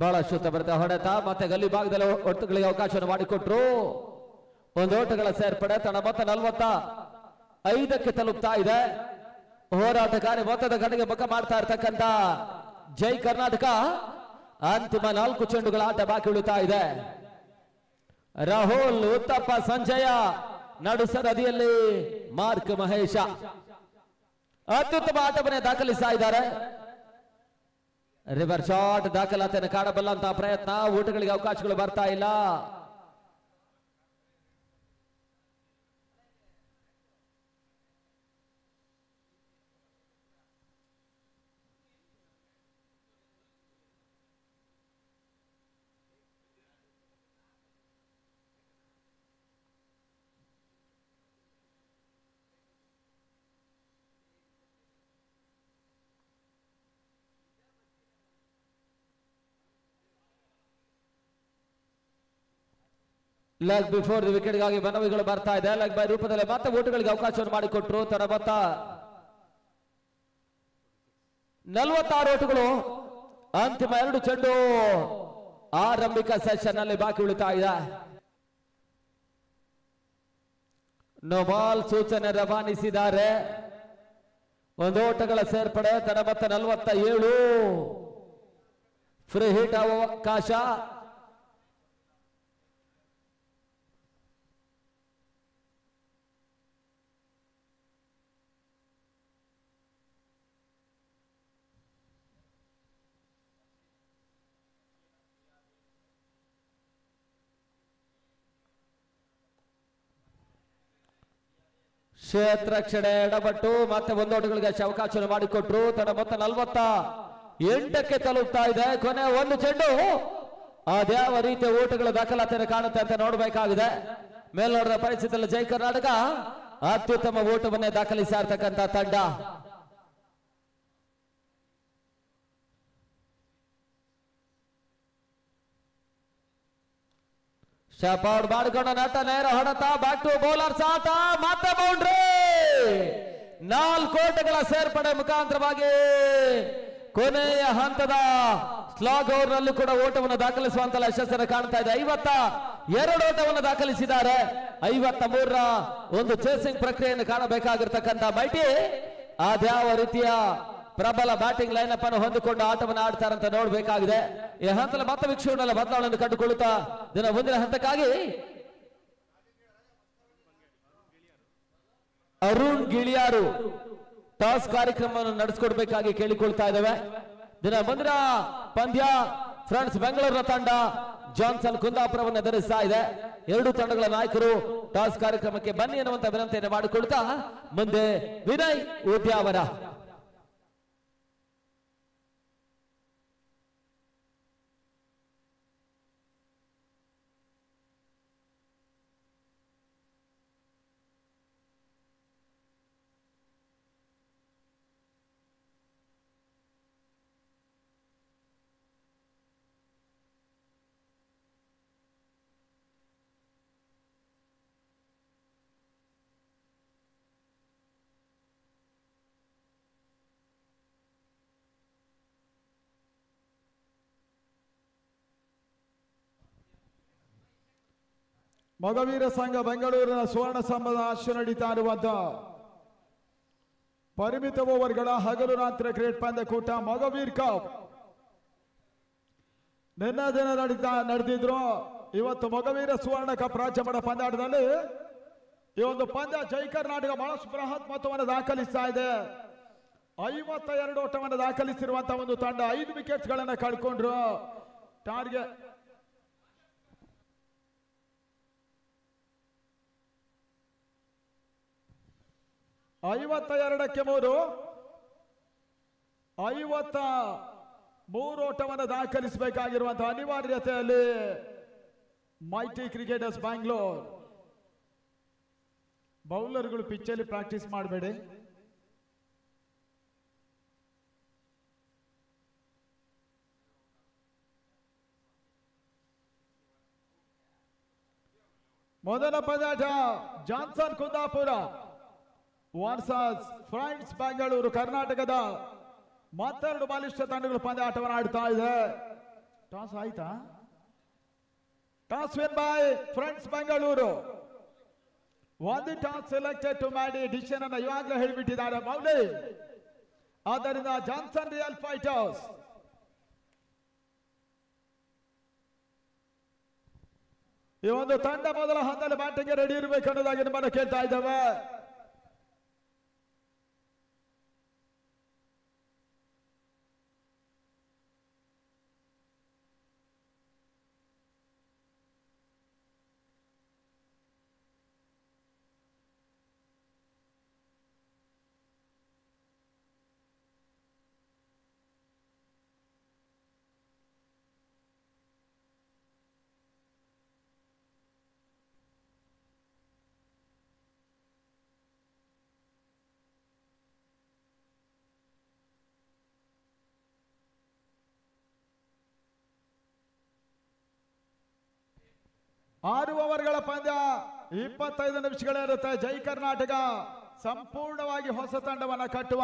ಬಹಳ ಶುದ್ಧಭರಿತ ಹೊಡೆತ. ಮತ್ತೆ ಗಲ್ಲಿ ಭಾಗದಲ್ಲಿ ಒಟ್ಟುಗಳಿಗೆ ಅವಕಾಶವನ್ನು ಮಾಡಿಕೊಟ್ರು. 1 ಓಟಗಳ ಸೇರ್ಪಡೆ. ತಡ ಮೊತ್ತ 45ಕ್ಕೆ ತಲುಪ್ತಾ ಇದೆ. ಹೋರಾಟಗಾರಿ ಮೊತ್ತದ ಗಡಿಗೆ ಮುಖ ಮಾಡ್ತಾ ಇರ್ತಕ್ಕಂಥ ಜೈ ಕರ್ನಾಟಕ ಅಂತಿಮ 4 ಚೆಂಡುಗಳ ಆಟ ಬಾಕಿ ಉಳಿತಾ ಇದೆ. ರಾಹುಲ್, ಉತ್ತಪ್ಪ, ಸಂಜಯ, ನಡುಸರದಿಯಲ್ಲಿ ಮಾರ್ಕ್ ಮಹೇಶ ಅತ್ಯುತ್ತಮ ಆಟವನ್ನೇ ದಾಖಲಿಸ್ತಾ ಇದ್ದಾರೆ. ರಿವರ್ ಶಾಟ್ ದಾಖಲಾತಿಯನ್ನು ಕಾಣಬಲ್ಲಂತಹ ಪ್ರಯತ್ನ, ಊಟಗಳಿಗೆ ಅವಕಾಶಗಳು ಬರ್ತಾ ಇಲ್ಲ. ಲೆಗ್ ಬಿಫೋರ್ ದಿ ವಿಕೆಟ್ ಗಾಗಿ ಮನವಿಗಳು ಬರ್ತಾ ಇದೆ. ಲೆಗ್ ಬೈ ರೂಪದಲ್ಲಿ ಮತ್ತೆ ಓಟುಗಳಿಗೆ ಅವಕಾಶವನ್ನು ಮಾಡಿಕೊಟ್ರು. ತಡ ಮೊತ್ತ 46 ಓಟುಗಳು. ಅಂತಿಮ 2 ಚೆಂಡು ಆರಂಭಿಕ ಸೆಷನ್ ನಲ್ಲಿ ಬಾಕಿ ಉಳಿತಾ ಇದೆ. ನೋ ಬಾಲ್ ಸೂಚನೆ ರವಾನಿಸಿದ್ದಾರೆ. 1 ಓಟಗಳ ಸೇರ್ಪಡೆ. ತಡ ಮೊತ್ತ 47. ಫ್ರೀ ಹಿಟ್ ಅವಕಾಶ. ಕ್ಷೇತ್ರ ರಕ್ಷಣೆ ಎಡಪಟ್ಟು ಮತ್ತೆ 1 ಓಟಗಳಿಗೆ ಅವಕಾಶವನ್ನು ಮಾಡಿಕೊಟ್ರು. ತಡ ಮೊತ್ತ 48ಕ್ಕೆ ತಲುಪ್ತಾ ಇದೆ. ಕೊನೆ 1 ಚೆಂಡು. ಅದ್ಯಾವ ರೀತಿಯ ಓಟಗಳ ದಾಖಲಾತಿಯನ್ನು ಕಾಣುತ್ತೆ ಅಂತ ನೋಡಬೇಕಾಗಿದೆ. ಮೇಲ್ನೋಟದ ಪರಿಸ್ಥಿತಿಯಲ್ಲಿ ಜೈ ಕರ್ನಾಟಕ ಅತ್ಯುತ್ತಮ ಓಟವನ್ನೇ ದಾಖಲಿಸ್ತಾ ಇರ್ತಕ್ಕಂಥ ತಂಡ. ಶಾಪೌಟ್ ಮಾಡಿಕೊಂಡ ನಟ ನೇರ ಹೊಡೆತ. ಬ್ಯಾಕ್ ಟು ಬೌಲರ್ಸ್ ಆಟ. ಮತ್ತೆ ಬೌಂಡ್ರಿ. 4 ಓಟಗಳ ಸೇರ್ಪಡೆ ಮುಖಾಂತರವಾಗಿ ಕೊನೆಯ ಹಂತದ ಸ್ಲಾಗ್ ಓವರ್ ನಲ್ಲೂ ಕೂಡ ಓಟವನ್ನು ದಾಖಲಿಸುವಂತ ಯಶಸ್ಸನ್ನು ಕಾಣ್ತಾ ಇದೆ. 52 ಓಟವನ್ನು ದಾಖಲಿಸಿದ್ದಾರೆ. 53ರ ಒಂದು ಚೇಸಿಂಗ್ ಪ್ರಕ್ರಿಯೆಯನ್ನು ಕಾಣಬೇಕಾಗಿರ್ತಕ್ಕಂಥ ಮೈಟಿ ಅದ್ಯಾವ ರೀತಿಯ ಪ್ರಬಲ ಬ್ಯಾಟಿಂಗ್ ಲೈನ್ ಅಪ್ ಅನ್ನು ಹೊಂದಿಕೊಂಡು ಆಟವನ್ನು ಆಡ್ತಾರೆ ಅಂತ ನೋಡಬೇಕಾಗಿದೆ. ಈ ಹಂತದಲ್ಲಿ ಮತ್ತೆ ವೀಕ್ಷಣೆಗಳ ಬದಲಾವಣೆಯನ್ನು ಕಂಡುಕೊಳ್ಳುತ್ತಾ ಮುಂದಿನ ಹಂತಕ್ಕಾಗಿ ಅರುಣ್ ಗಿಳಿಯಾರು ಟಾಸ್ ಕಾರ್ಯಕ್ರಮವನ್ನು ನಡೆಸಿಕೊಡ್ಬೇಕಾಗಿ ಕೇಳಿಕೊಳ್ತಾ ಇದ್ದೇವೆ. ಮುಂದಿನ ಪಂದ್ಯ ಫ್ರೆಂಡ್ಸ್ ಬೆಂಗಳೂರಿನ ತಂಡ ಜಾನ್ಸನ್ ಕುಂದಾಪುರವನ್ನು ಎದುರಿಸ್ತಾ ಇದೆ. 2 ತಂಡಗಳ ನಾಯಕರು ಟಾಸ್ ಕಾರ್ಯಕ್ರಮಕ್ಕೆ ಬನ್ನಿ ಎನ್ನುವಂತ ವಿನಂತಿಯನ್ನು ಮಾಡಿಕೊಳ್ತಾ ಮುಂದೆ ವಿನಯ್ ಉದ್ಯಾವರ. ಮೊಗವೀರ ಸಂಘ ಬೆಂಗಳೂರಿನ ಸುವರ್ಣ ಸ್ತಂಭದ ಆಶ್ರಯ ನಡೀತಾ ಇರುವಂತಹ ಪರಿಮಿತ ಓವರ್ಗಳ ಹಗಲು ರಾತ್ರಿ ಕ್ರಿಕೆಟ್ ಪಂದ್ಯಕೂಟ ಮೊಗವೀರ್ ಕಪ್ ನಿನ್ನೆ ದಿನ ನಡೆದಿದ್ರು. ಇವತ್ತು ಮೊಗವೀರ ಸುವರ್ಣ ಕಪ್ ರಾಜ್ಯ ಮಟ್ಟ ಪಂದ್ಯಾಟದಲ್ಲಿ ಈ ಒಂದು ಪಂದ್ಯ ಜೈ ಕರ್ನಾಟಕ ಬಹಳಷ್ಟು ಬೃಹತ್ ಮೊತ್ತವನ್ನು ದಾಖಲಿಸ್ತಾ ಇದೆ. 52 ಓಟವನ್ನು ದಾಖಲಿಸಿರುವಂತಹ ಒಂದು ತಂಡ 5 ವಿಕೆಟ್ಸ್ ಗಳನ್ನ ಕಳ್ಕೊಂಡ್ರು. ಟಾರ್ಗೆಟ್ 52ಕ್ಕೆ 3 53 ಓಟವನ್ನು ದಾಖಲಿಸಬೇಕಾಗಿರುವಂತಹ ಅನಿವಾರ್ಯತೆಯಲ್ಲಿ ಮೈಟಿ ಕ್ರಿಕೆಟರ್ಸ್ ಬ್ಯಾಂಗ್ಳೂರ್. ಬೌಲರ್ಗಳು ಪಿಚ್ಚಲ್ಲಿ ಪ್ರಾಕ್ಟೀಸ್ ಮಾಡಬೇಡಿ. ಮೊದಲ ಪಂದ್ಯಾಟ Johnson Kundapura versus friends Bengaluru. ಕರ್ನಾಟಕದ ಮತ್ತೆರಡು ಬಲಿಷ್ಠ ತಂಡಗಳು ಪಂದ್ಯಾಟವನ್ನು ಆಡ್ತಾ ಇದೆ. ಟಾಸ್ ಆಯ್ತಾ? Toss win by friends Bengaluru. ಒಂದು ಟಾಸ್ ಸೆಲೆಕ್ಟೆಡ್ ಟು ಮಾಡಿ ಡಿಸಿಷನ್ ಅನ್ನು ಇವಾಗಲೇ ಹೇಳಿಬಿಟ್ಟಿದ್ದಾರೆ ಮೌಲಿ. ಆದ್ದರಿಂದ ಜಾನ್ಸನ್ ರಿಯಲ್ ಫೈಟರ್ಸ್ ಈ ಒಂದು ತಂಡ ಮೊದಲ ಹಂತದಲ್ಲಿ ಬ್ಯಾಟಿಂಗ್ ರೆಡಿ ಇರಬೇಕು ಅನ್ನೋದಾಗಿ ನಿಮ್ಮನ್ನು ಕೇಳ್ತಾ ಇದ್ದೇವೆ. ಆರು ಓವರ್ಗಳ ಪಂದ್ಯ 25 ನಿಮಿಷಗಳಿರುತ್ತೆ. ಜೈ ಕರ್ನಾಟಕ ಸಂಪೂರ್ಣವಾಗಿ ಹೊಸ ತಂಡವನ್ನ ಕಟ್ಟುವ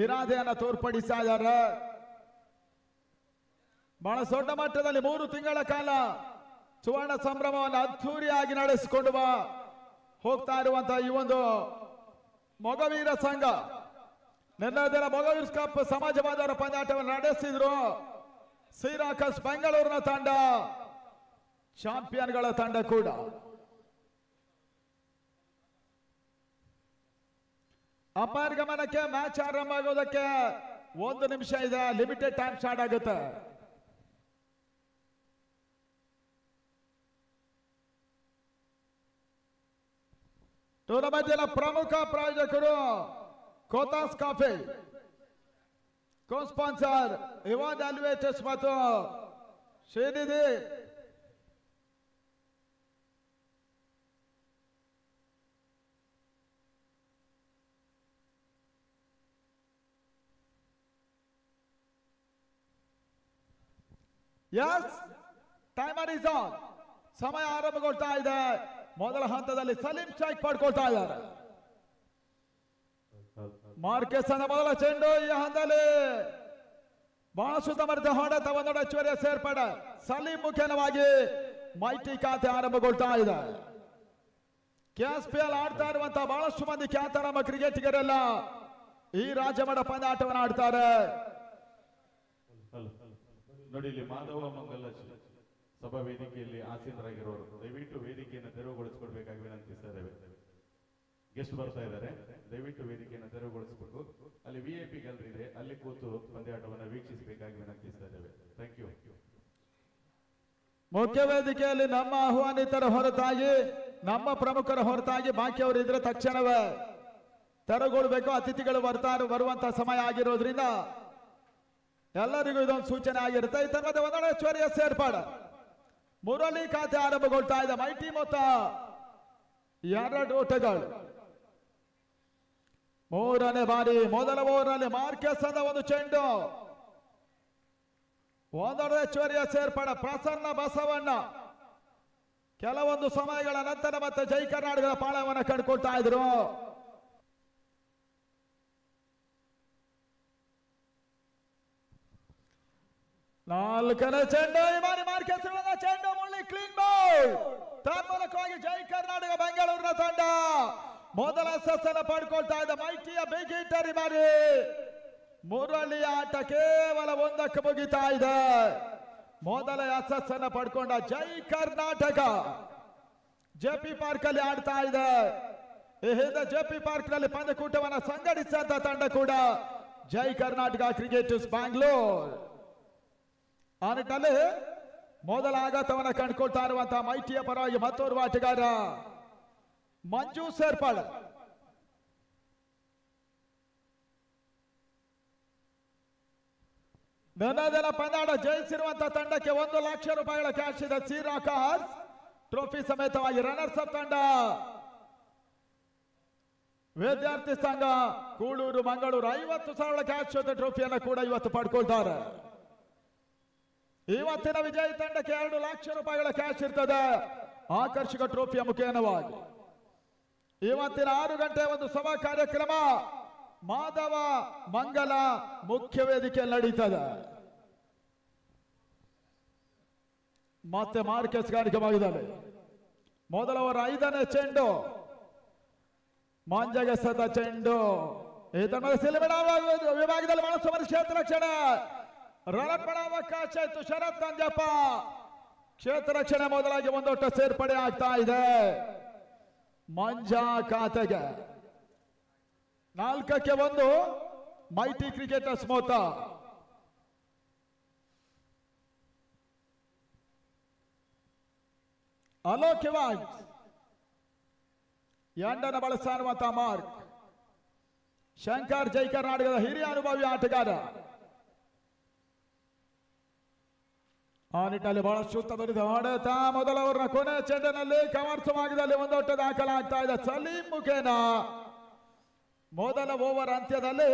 ಇರಾದೆಯನ್ನ ತೋರ್ಪಡಿಸ್ತಾ ಇದ್ದಾರೆ. ಬಹಳ ದೊಡ್ಡ ಮಟ್ಟದಲ್ಲಿ 3 ತಿಂಗಳ ಕಾಲ ಸುವರ್ಣ ಸಂಭ್ರಮವನ್ನು ಅದ್ಧೂರಿಯಾಗಿ ನಡೆಸಿಕೊಂಡು ಹೋಗ್ತಾ ಇರುವಂತಹ ಈ ಒಂದು ಮೊಗವೀರ ಸಂಘ ನಿನ್ನೆ ದಿನ ಮೊಗವೀರ್ ಕಪ್ ಸಮಾಜ ಬಾಂಧವರ ಪಂದ್ಯಾಟವನ್ನು ನಡೆಸಿದ್ರು. ಸಿರಾಕಸ್ ಬೆಂಗಳೂರಿನ ತಂಡ ಚಾಂಪಿಯನ್ಗಳ ತಂಡ ಕೂಡ. ಅಂಪೈರ್ ಗಮನಕ್ಕೆ ಮ್ಯಾಚ್ ಆರಂಭ ಆಗೋದಕ್ಕೆ 1 ನಿಮಿಷ ಇದೆ. ಲಿಮಿಟೆಡ್ ಟೈಮ್ ಸ್ಟಾರ್ಟ್ ಆಗುತ್ತೆ. ಟೂರ್ನಮೆಂಟಿನ ಪ್ರಮುಖ ಪ್ರಾಯೋಜಕರು Kothas coffee, co sponsor Ivan elevators ಮತ್ತು Srinidhi. Yes, timer is on. ಸಮಯ ಆರಂಭಗೊಳ್ತಾ ಇದೆ. ಮೊದಲ ಹಂತದಲ್ಲಿ ಸಲೀಂ ಸ್ಟ್ರೈಕ್ ಪಡ್ಕೊಳ್ತಾ ಇದ್ದಾರೆ. ಮಾರ್ಕೆಸ್ ಅನ್ನ ಮೊದಲ ಚೆಂಡು. ಈ ಹಂತದಲ್ಲಿ ಬಹಳ ಸುತ್ತಮುತ್ತ ಹೊಡೆತ ಒಂದೊಡ ಐಶ್ವರ್ಯ ಸೇರ್ಪಡೆ. ಸಲೀಂ ಮುಖ್ಯವಾಗಿ ಮೈಟಿ ಖಾತೆ ಆರಂಭಗೊಳ್ತಾ ಇದೆ. KSPL ಆಡ್ತಾ ಇರುವಂತಹ ಬಹಳಷ್ಟು ಮಂದಿ ಖ್ಯಾತ ನಮ್ಮ ಕ್ರಿಕೆಟಿಗರೆಲ್ಲ ಈ ರಾಜ್ಯಮಟ್ಟ ಪಂದ್ಯಾಟವನ್ನು ಆಡ್ತಾರೆ. ನೋಡಿ, ಇಲ್ಲಿ ಮಾಧವ ಮಂಗಲ ಸಭಾ ವೇದಿಕೆಯಲ್ಲಿ ಆಸೀನರಾಗಿರೋರು ದಯವಿಟ್ಟು ವೇದಿಕೆಯನ್ನು ತೆರವುಗೊಳಿಸಿಕೊಡ್ಬೇಕಾಗಿ ವಿನಂತಿಸ್ತಾ ಇದ್ದೇವೆ. ಗೆಸ್ಟ್ ಬರ್ತಾ ಇದ್ದಾರೆ, ದಯವಿಟ್ಟು ವೇದಿಕೆಯನ್ನು ತೆರವುಗೊಳಿಸಬೇಕು. ಅಲ್ಲಿ VIP ಗ್ಯಾಲರಿ ಇದೆ, ಅಲ್ಲಿ ಕೂತು ಪಂದ್ಯಾಟವನ್ನು ವೀಕ್ಷಿಸಬೇಕಾಗಿ ವಿನಂತಿಸ್ತಾ ಇದ್ದೇವೆ. Thank you. ಮುಖ್ಯ ವೇದಿಕೆಯಲ್ಲಿ ನಮ್ಮ ಆಹ್ವಾನಿತರ ಹೊರತಾಗಿ, ನಮ್ಮ ಪ್ರಮುಖರ ಹೊರತಾಗಿ ಬಾಕಿಯವರು ಇದ್ರೆ ತಕ್ಷಣವೇ ತೆರವುಗೊಳ್ಬೇಕು. ಅತಿಥಿಗಳು ಬರುವಂತಹ ಸಮಯ ಆಗಿರೋದ್ರಿಂದ ಎಲ್ಲರಿಗೂ ಇದೊಂದು ಸೂಚನೆ ಆಗಿರುತ್ತೆ. ಈ ತರಹದ ಒಂದೊಡೆ ಐಶ್ವರ್ಯ ಸೇರ್ಪಾಡು. ಮುರಳಿ ಖಾತೆ ಆರಂಭಗೊಳ್ತಾ ಇದೆ. ಮೈಟಿ ಮೊತ್ತ 2 ಓಟಗಳು. 3ನೇ ಬಾರಿ ಮೊದಲ ಓವರ್ನಲ್ಲಿ ಮಾರ್ಕೆಸ್ ಅಂದ ಒಂದು ಚೆಂಡು. ಒಂದೊಡೆ ಐಶ್ವರ್ಯ ಸೇರ್ಪಾಡ. ಪ್ರಸನ್ನ ಬಸವಣ್ಣ ಕೆಲವೊಂದು ಸಮಯಗಳ ನಂತರ ಮತ್ತೆ ಜೈ ಕರ್ನಾಟಕದ ಪಾಳಯವನ್ನು ಕಂಡುಕೊಳ್ತಾ ಇದ್ರು. ನಾಲ್ಕನೇ ಚೆಂಡು. ಈ ಬಾರಿ ಮಾರ್ಕೆಸ್ ಚೆಂಡು ಮುಳ್ಳಿ ಕ್ಲೀನ್ ಬಾಲ್. ತನ್ಮೂಲಕವಾಗಿ ಜೈ ಕರ್ನಾಟಕ ಬೆಂಗಳೂರಿನ ತಂಡ ಮೊದಲ ಸಸ್ಸನ್ನು ಪಡ್ಕೊಳ್ತಾ ಇದೆ. ಮೈಟಿಯ ಬಿಗ್ ಹಿಟ್ಟರ್. ಈ ಬಾರಿ ಮುರಳಿಯ ಆಟ ಕೇವಲ 1ಕ್ಕೆ ಮುಗಿತಾ ಇದೆ. ಮೊದಲ ಯಶಸ್ಸನ್ನು ಪಡ್ಕೊಂಡ ಜೈ ಕರ್ನಾಟಕ JP ಪಾರ್ಕ್ ಅಲ್ಲಿ ಆಡ್ತಾ ಇದೆ. ಈ ಹಿಂದೆ JP ಪಾರ್ಕ್ ನಲ್ಲಿ ಪಂದ್ಯಕೂಟವನ್ನು ಸಂಘಟಿಸಿದಂತ ತಂಡ ಕೂಡ ಜೈ ಕರ್ನಾಟಕ ಕ್ರಿಕೆಟರ್ಸ್ ಬ್ಯಾಂಗ್ಳೂರ್. ಆ ನಿಟ್ಟಿನಲ್ಲಿ ಮೊದಲ ಆಘಾತವನ್ನು ಕಂಡುಕೊಳ್ತಾ ಇರುವಂತಹ ಮೈಟಿಯ ಪರವಾಗಿ ಮತ್ತೋರ್ವ ಆಟಗಾರ ಮಂಜು ಸೇರ್ಪಾಡು. ನಿನ್ನೆ ಪಂದ್ಯಾಟ ಜಯಿಸಿರುವಂತಹ ತಂಡಕ್ಕೆ 1 ಲಕ್ಷ ರೂಪಾಯಿಗಳ ಕ್ಯಾಶ್ ಇದೆ. ಸಿರಾಕಾಸ್ ಟ್ರೋಫಿ ಸಮೇತವಾಗಿ ರನ್ನರ್ಸ್ ಅಪ್ ತಂಡ ವಿದ್ಯಾರ್ಥಿ ಸಂಘ ಕೂಳೂರು ಮಂಗಳೂರು 50,000 ಕ್ಯಾಶ್ ಜೊತೆ ಟ್ರೋಫಿಯನ್ನು ಕೂಡ ಇವತ್ತು ಪಡ್ಕೊಳ್ತಾರೆ. ಇವತ್ತಿನ ವಿಜಯಿ ತಂಡಕ್ಕೆ 2 ಲಕ್ಷ ರೂಪಾಯಿಗಳ ಕ್ಯಾಶ್ ಇರ್ತದೆ ಆಕರ್ಷಕ ಟ್ರೋಫಿಯ ಮುಖೇನವಾಗಿ. ಇವತ್ತಿನ 6 ಗಂಟೆ ಒಂದು ಸಭಾ ಕಾರ್ಯಕ್ರಮ ಮಾಧವ ಮಂಗಲ ಮುಖ್ಯ ವೇದಿಕೆಯಲ್ಲಿ ನಡೀತದೆ. ಮತ್ತೆ ಮಾರ್ಕೆಸ್ ಕಾರ್ಯಕ್ರಮವಿದ್ದಾವೆ. ಮೊದಲ ಓವರ್ 5ನೇ ಚೆಂಡು ಮಂಜಗೆ ಸದ ಚೆಂಡು ಸಿಲ್ಮಿನ ವಿಭಾಗದಲ್ಲಿ ಮನಸ್ಸು ಕ್ಷೇತ್ರ ರಕ್ಷಣೆ ರನ್ ಅವಕಾಶ ಇತ್ತು. ಶರತ್ ನಂಜಪ್ಪ ಕ್ಷೇತ್ರ ರಕ್ಷಣೆ ಮೊದಲಾಗಿ ಒಂದೊಟ್ಟ ಸೇರ್ಪಡೆ ಆಗ್ತಾ ಇದೆ ಮಂಜ ಖಾತೆಗೆ. 4-1 ಮೈಟಿ ಕ್ರಿಕೆಟರ್ಸ್ ಮೊತ್ತ. ಅಲೋಕ್ ಇವಾನ್ಸ್ ಎಂಡನ ಬಳಸಾನುವಂತ ಮಾರ್ಕ್. ಶಂಕರ್ ಜೈ ಕರ್ನಾಟಕದ ಹಿರಿಯ ಅನುಭವಿ ಆಟಗಾರ. ಆ ನಿಟ್ಟಿನಲ್ಲಿ ಬಹಳಷ್ಟು ಉತ್ತಮರಿದ ಹೊಡೆತ. ಮೊದಲ ಓವರ್ನ ಕೊನೆ ಚೆಂಡಿನಲ್ಲಿ ಕವರ್ಸ್ ಭಾಗದಲ್ಲಿ ಒಂದೊಟ್ಟು ದಾಖಲಾಗ್ತಾ ಇದೆ ಸಲೀಂ ಮುಖೇನ. ಮೊದಲ ಓವರ್ ಅಂತ್ಯದಲ್ಲಿ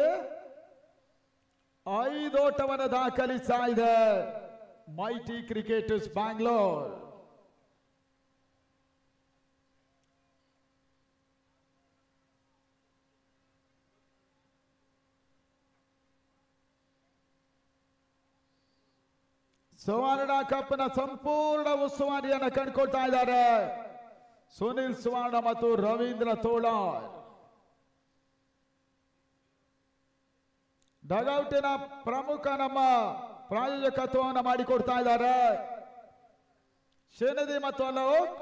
5 ಓಟವನ್ನು ದಾಖಲಿಸ್ತಾ ಇದೆ ಮೈಟಿ ಕ್ರಿಕೆಟರ್ಸ್ ಬ್ಯಾಂಗ್ಳೂರ್. ಸುವರ್ಣ ಕಪ್ನ ಸಂಪೂರ್ಣ ಉಸ್ತುವಾರಿಯನ್ನು ಕಂಡುಕೊಳ್ತಾ ಇದ್ದಾರೆ ಸುನಿಲ್ ಸುವರ್ಣ ಮತ್ತು ರವೀಂದ್ರ ತೋಳಾರ್. ಡಗೌಟಿನ ಪ್ರಮುಖ ನಮ್ಮ ಪ್ರಾಯೋಜಕತ್ವವನ್ನು ಮಾಡಿಕೊಡ್ತಾ ಇದ್ದಾರೆ ಶೇನದಿ ಮತ್ತು ಅಲೋಕ್.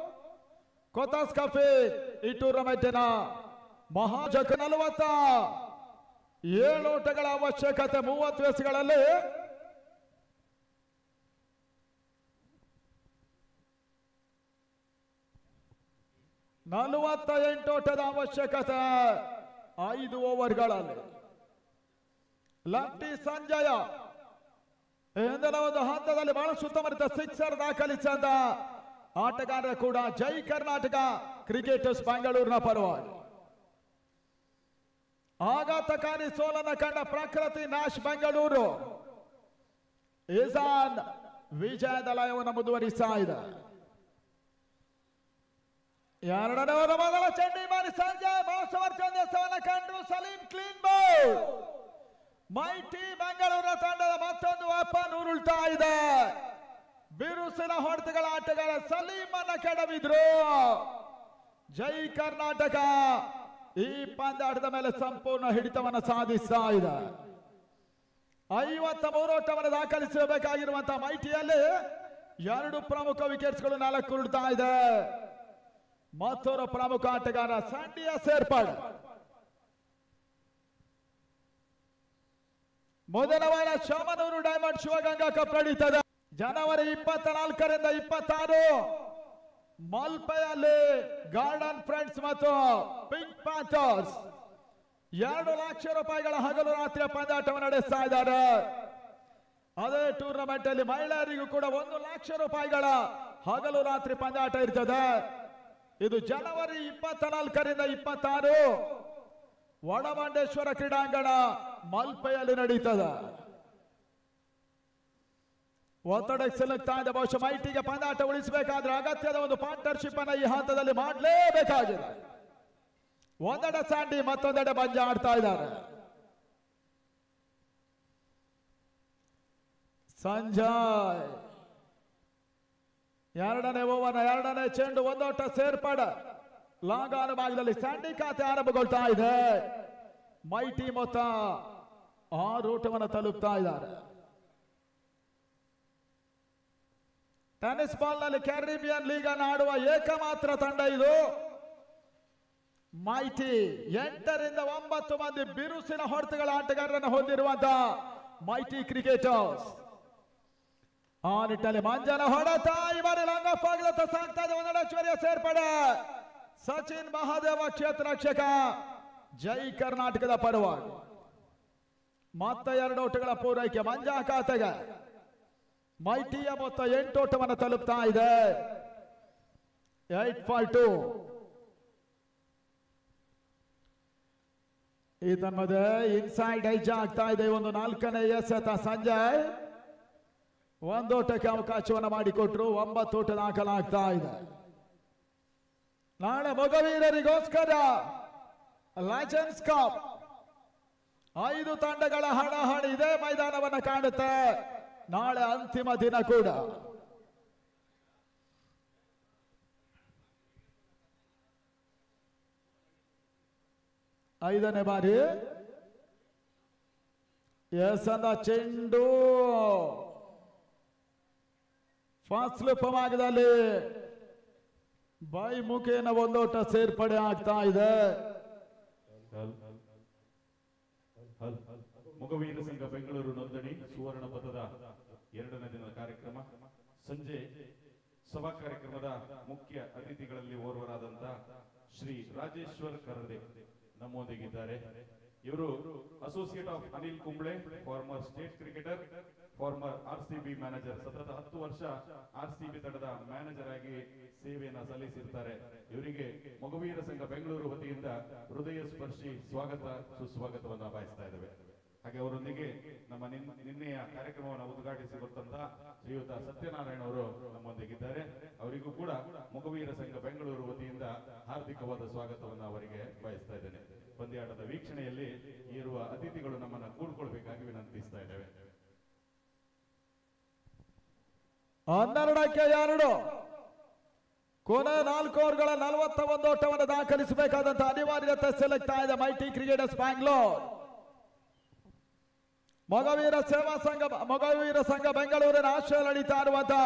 ಕೊತಾಸ್ ಕಫೆ ಈ ಟೂರ್ನಮೆಂಟಿನ ಮಹಾಜಕ. 47 ಓಟಗಳ ಅವಶ್ಯಕತೆ 30 ಎಸೆಗಳಲ್ಲಿ. ಓಟದ ಅವಶ್ಯಕತೆ 5 ಓವರ್ಗಳಲ್ಲಿ. ಲಕ್ಟಿ ಸಂಜಯ ಹಿಂದಿನ ಒಂದು ಹಂತದಲ್ಲಿ ಬಹಳ ಸುತ್ತಮುತ್ತ ಸಿಕ್ಸರ್ ದಾಖಲಿಸಿದ ಆಟಗಾರ ಕೂಡ ಜೈ ಕರ್ನಾಟಕ ಕ್ರಿಕೆಟರ್ಸ್ ಬೆಂಗಳೂರಿನ ಪರವಾಗಿ. ಆಘಾತಕಾರಿ ಸೋಲನ್ನು ಕಂಡ ಪ್ರಕೃತಿ ನ್ಯಾಶ್ ಬೆಂಗಳೂರು ಇಸಾನ್ ವಿಜಯದ ಲಯವನ್ನು ಮುಂದುವರಿಸ್ತಾ ಇದೆ. 2ನೇ ಓವರ್ ಮೊದಲ ಚೆಂಡಿ ಬಾರಿ ಸಂಜಯ್ ಬಾಸವರ್ಚಂದವನ್ನು ಕಂಡು Salim clean bowl. Mighty Bengaluru ತಂಡದ ಮತ್ತೊಂದು ಅಪ್ಪನ್ ಉರುಳ್ತಾ ಇದೆ. ಬಿರುಸಿನ ಹೊಡೆತಗಳ ಆಟಗಾರ ಸಲೀಂ ಅನ್ನ ಕೆಡವಿದ್ರು. ಜೈ ಕರ್ನಾಟಕ ಈ ಪಂದ್ಯಾಟದ ಮೇಲೆ ಸಂಪೂರ್ಣ ಹಿಡಿತವನ್ನು ಸಾಧಿಸ್ತಾ ಇದೆ. 53 ಓಟವನ್ನು ದಾಖಲಿಸಬೇಕಾಗಿರುವಂತಹ ಮೈಟಿಯಲ್ಲಿ 2 ಪ್ರಮುಖ ವಿಕೆಟ್ಸ್ಗಳು 4 ಉರುಳ್ತಾ ಇದೆ. ಮತ್ತೊಬ್ಬ ಪ್ರಮುಖ ಆಟಗಾರ ಸಂಡಿಯಾ ಸೇರ್ಪಡೆ. ಮೊದಲ ವಾರ ಶಾಮನೂರು ಡೈಮಂಡ್ ಶಿವಗಂಗಾ ಕಪ್ ನಡೀತದೆ. ಜನವರಿ 24ರಿಂದ 26 ಮಲ್ಪೆಯಲ್ಲಿ ಗಾರ್ಡನ್ ಫ್ರೆಂಡ್ಸ್ ಮತ್ತು ಪಿಂಕ್ ಪ್ಯಾಂಥರ್ಸ್ 2 ಲಕ್ಷ ರೂಪಾಯಿಗಳ ಹಗಲು ರಾತ್ರಿಯ ಪಂದ್ಯಾಟವನ್ನು ನಡೆಸ್ತಾ ಇದ್ದಾರೆ. ಅದೇ ಟೂರ್ನಮೆಂಟ್ ಅಲ್ಲಿ ಮಹಿಳೆಯರಿಗೂ ಕೂಡ 1 ಲಕ್ಷ ರೂಪಾಯಿಗಳ ಹಗಲು ರಾತ್ರಿ ಪಂದ್ಯಾಟ ಇರ್ತದೆ. ಇದು ಜನವರಿ 24ರಿಂದ 26 ವಡಮಂಡೇಶ್ವರ ಕ್ರೀಡಾಂಗಣ ಮಲ್ಪೆಯಲ್ಲಿ ನಡೀತದೆ. ಒತ್ತಡಕ್ಕೆ ಸಿಲುಕ್ತಾ ಇದೆ. ಬಹುಶಃ ಮೈಟಿಗೆ ಪಂದ್ಯಾಟ ಉಳಿಸಬೇಕಾದ್ರೆ ಅಗತ್ಯದ ಒಂದು ಪಾರ್ಟ್ನರ್ಶಿಪ್ ಅನ್ನ ಈ ಹಂತದಲ್ಲಿ ಮಾಡಲೇಬೇಕಾಗಿದೆ. ಒಂದೆಡೆ ಸ್ಯಾಂಡಿ ಮತ್ತೊಂದೆಡೆ ಬಂಜ ಆಡ್ತಾ ಇದ್ದಾರೆ. ಸಂಜಯ್ 2ನೇ ಓವರ್ನ 2ನೇ ಚೆಂಡು ಒಂದೋಟ ಸೇರ್ಪಡೆ. ಲಾಂಗ್ ಆನ್ ಭಾಗದಲ್ಲಿ ಸ್ಯಾಂಡಿ ಖಾತೆ ಆರಂಭಗೊಳ್ತಾ ಇದೆ. ಮೈಟಿ ಮೊತ್ತ 6 ಓಟವನ್ನು ತಲುಪ್ತಾ ಇದ್ದಾರೆ. ಟೆನ್ನಿಸ್ ಬಾಲ್ ನಲ್ಲಿ ಕ್ಯಾರಿಬಿಯನ್ ಲೀಗ್ ಅನ್ನು ಆಡುವ ಏಕಮಾತ್ರ ತಂಡ ಇದು ಮೈಟಿ. 8ರಿಂದ 9 ಮಂದಿ ಬಿರುಸಿನ ಹೊಡೆತಗಳ ಆಟಗಾರರನ್ನು ಹೊಂದಿರುವಂತಹ ಮೈಟಿ ಕ್ರಿಕೆಟರ್ಸ್. ಆ ನಿಟ್ಟಿನಲ್ಲಿ ಮಂಜನ ಹೊಡೆತ ಈ ಬಾರಿ ಲಾಂಗ್ ಆಫ್ ಆಗಲತ್ತ ಸಾಗ್ತಾ ಇದೆ. ಒಂದೆಡೆ ಸೇರ್ಪಡೆ ಸಚಿನ್ ಮಹಾದೇವ ಕ್ಷೇತ್ರ ರಕ್ಷಕ ಜೈ ಕರ್ನಾಟಕದ ಪರವಾಗಿ. ಮತ್ತೆ 2 ಓಟಗಳ ಪೂರೈಕೆ ಮಂಜಾ ಖಾತೆಗೆ. ಮೈಟಿಯ ಮೊತ್ತ 8 ಓಟವನ್ನು ತಲುಪ್ತಾ ಇದೆ. 8-2. ಇದನ್ನದೇ ಇನ್ಸೈಡ್ ಐಜ್ ಆಗ್ತಾ ಇದೆ. ಒಂದು 4ನೇ ಎಸೆತ ಸಂಜಯ್ 1 ಓಟಕ್ಕೆ ಅವಕಾಶವನ್ನು ಮಾಡಿಕೊಟ್ರು. 9 ಓಟ ದಾಖಲಾಗ್ತಾ ಇದೆ. ನಾಳೆ ಮೊಗವೀರರಿಗೋಸ್ಕರ ಲೆಜೆಂಡ್ಸ್ ಕಪ್ 5 ತಂಡಗಳ ಹಣಾಹಣಿ ಇದೇ ಮೈದಾನವನ್ನು ಕಾಣುತ್ತೆ. ನಾಳೆ ಅಂತಿಮ ದಿನ ಕೂಡ. 5ನೇ ಬಾರಿ ಎಸೆದ ಚೆಂಡು ಫಾಸ್ಟ್ ಸ್ಲಿಪ್ ಭಾಗದಲ್ಲಿ ಬೈ ಮುಖೇನ ಒಂದೋಟ ಸೇರ್ಪಡೆ ಆಗ್ತಾ ಇದೆ. ಮೊಗವೀರ ಸಂಘ ಬೆಂಗಳೂರು ನೋಂದಣಿ ಸುವರ್ಣ ಪಥದ 2ನೇ ದಿನದ ಕಾರ್ಯಕ್ರಮ. ಸಂಜೆ ಸಭಾ ಕಾರ್ಯಕ್ರಮದ ಮುಖ್ಯ ಅತಿಥಿಗಳಲ್ಲಿ ಓರ್ವರಾದಂತ ಶ್ರೀ ರಾಜೇಶ್ವರ್ ಕರಡೆ ನಮ್ಮೊಂದಿಗಿದ್ದಾರೆ. ಇವರು associate of Anil Kumble, farmer state cricketer, farmer RCB manager. ಸತತ 10 ವರ್ಷ RCB ತಂಡದ ಮ್ಯಾನೇಜರ್ ಆಗಿ ಸೇವೆಯನ್ನ ಸಲ್ಲಿಸಿರ್ತಾರೆ. ಇವರಿಗೆ ಮೊಗವೀರ ಸಂಘ ಬೆಂಗಳೂರು ವತಿಯಿಂದ ಹೃದಯ ಸ್ಪರ್ಶಿ ಸ್ವಾಗತ ಸುಸ್ವಾಗತವನ್ನು ಬಯಸ್ತಾ ಇದ್ದೇವೆ. ಹಾಗೆ ಅವರೊಂದಿಗೆ ನಮ್ಮ ನಿನ್ನೆಯ ಕಾರ್ಯಕ್ರಮವನ್ನು ಉದ್ಘಾಟಿಸಿಕೊಟ್ಟಂತ ಶ್ರೀಯುತ ಸತ್ಯನಾರಾಯಣ ಅವರು ನಮ್ಮೊಂದಿಗಿದ್ದಾರೆ. ಅವರಿಗೂ ಕೂಡ ಮೊಗವೀರ ಸಂಘ ಬೆಂಗಳೂರು ವತಿಯಿಂದ ಹಾರ್ದಿಕವಾದ ಸ್ವಾಗತವನ್ನು ಅವರಿಗೆ ಬಯಸ್ತಾ ಇದ್ದೇನೆ. ಪಂದ್ಯಾಟದ ವೀಕ್ಷಣೆಯಲ್ಲಿ ಇರುವ ಅತಿಥಿಗಳು ನಮ್ಮನ್ನ ಕೂಡ್ಕೊಳ್ಬೇಕಾಗಿ ವಿನಂತಿಸ್ತಾ ಇದ್ದೇವೆ. 12-2 ಕೊನೆ 4 ಓವರ್ಗಳ 41 ಓಟವನ್ನು ದಾಖಲಿಸಬೇಕಾದಂತಹ ಅನಿವಾರ್ಯತೆ ಸೆಲೆಕ್ಟ್ ಆಗಿದೆ ಮೈಟಿ ಕ್ರಿಕೆಟರ್ಸ್ ಬ್ಯಾಂಗ್ಳೂರ್. ಮೊಗವೀರ ಸಂಘ ಬೆಂಗಳೂರಿನ ಆಶ್ರಯ ನಡೀತಾ ಇರುವಂತಹ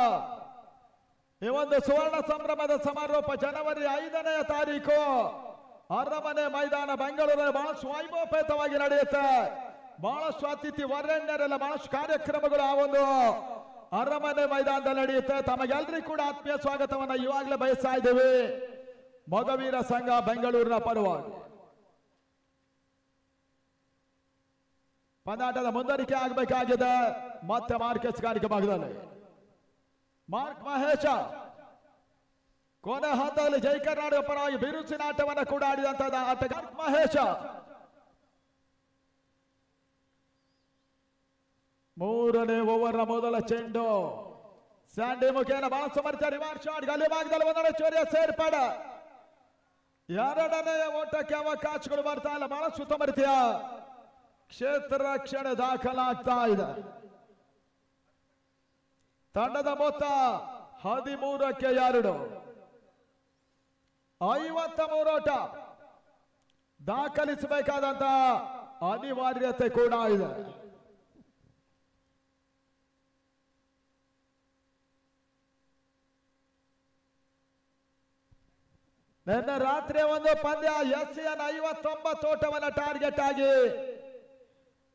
ಈ ಒಂದು ಸುವರ್ಣ ಸಂಭ್ರಮದ ಸಮಾರೋಪ ಜನವರಿ 5ನೇ ತಾರೀಕು ಅರಮನೆ ಮೈದಾನ ಬೆಂಗಳೂರಿನ ಬಹಳಷ್ಟು ವೈಭವಪೇತವಾಗಿ ನಡೆಯುತ್ತೆ. ಬಹಳಷ್ಟು ಅತಿಥಿ ವರೇಣ್ಯರೆಲ್ಲ ಬಹಳಷ್ಟು ಕಾರ್ಯಕ್ರಮಗಳು ಆ ಒಂದು ಅರಮನೆ ಮೈದಾನದಲ್ಲಿ ನಡೆಯುತ್ತೆ. ತಮಗೆಲ್ಲರಿಗೂ ಕೂಡ ಆತ್ಮೀಯ ಸ್ವಾಗತವನ್ನ ಇವಾಗಲೇ ಬಯಸ್ತಾ ಇದ್ದೇವೆ ಮೊಗವೀರ ಸಂಘ ಬೆಂಗಳೂರಿನ ಪರವಾಗಿ. ಪಂದ್ಯಾಟದ ಮುಂದುವರಿಕೆ ಆಗಬೇಕಾಗಿದೆ. ಮತ್ತೆ ಮಾರ್ಕೆಸ್ ಗಾರಿಕೆ ಭಾಗದಲ್ಲಿ ಮಾರ್ಕ್ ಮಹೇಶ ಕೊನೆ ಹಂತದಲ್ಲಿ ಜೈ ಕರ್ನಾಟಕ ಪರವಾಗಿ ಬಿರುಸಿನ ಆಟವನ್ನು ಕೂಡ ಆಡಿದಂತಹ ಆಟಗಾರ ಮಹೇಶ. 3ನೇ ಓವರ್ನ ಮೊದಲ ಚೆಂಡು ಸ್ಯಾಂಡಿ ಮುಖೇನ ಬಹಳ ಸಮರ್ಥ ರಿವರ್ಸ್ ಶಾಟ್ ಗಲ್ಲಿ ಭಾಗದಲ್ಲಿ ಒಂದೊಂದು ಚೋರಿಯ ಸೇರ್ಪಡೆ. 2ನೇ ಓಟಕ್ಕೆ ಅವಕಾಶಗಳು ಬರ್ತಾ ಇಲ್ಲ. ಬಹಳ ಸುತ್ತಮರಿತೆಯ ಕ್ಷೇತ್ರ ರಕ್ಷಣೆ ದಾಖಲಾಗ್ತಾ ಇದೆ. ತಂಡದ ಮೊತ್ತ 13ಕ್ಕೆ 2. 53 ಓಟ ದಾಖಲಿಸಬೇಕಾದಂತ ಅನಿವಾರ್ಯತೆ ಕೂಡ ಇದೆ. ನಿನ್ನೆ ರಾತ್ರಿ ಒಂದು ಪಂದ್ಯ SCN 59 ಓಟವನ್ನು ಟಾರ್ಗೆಟ್ ಆಗಿ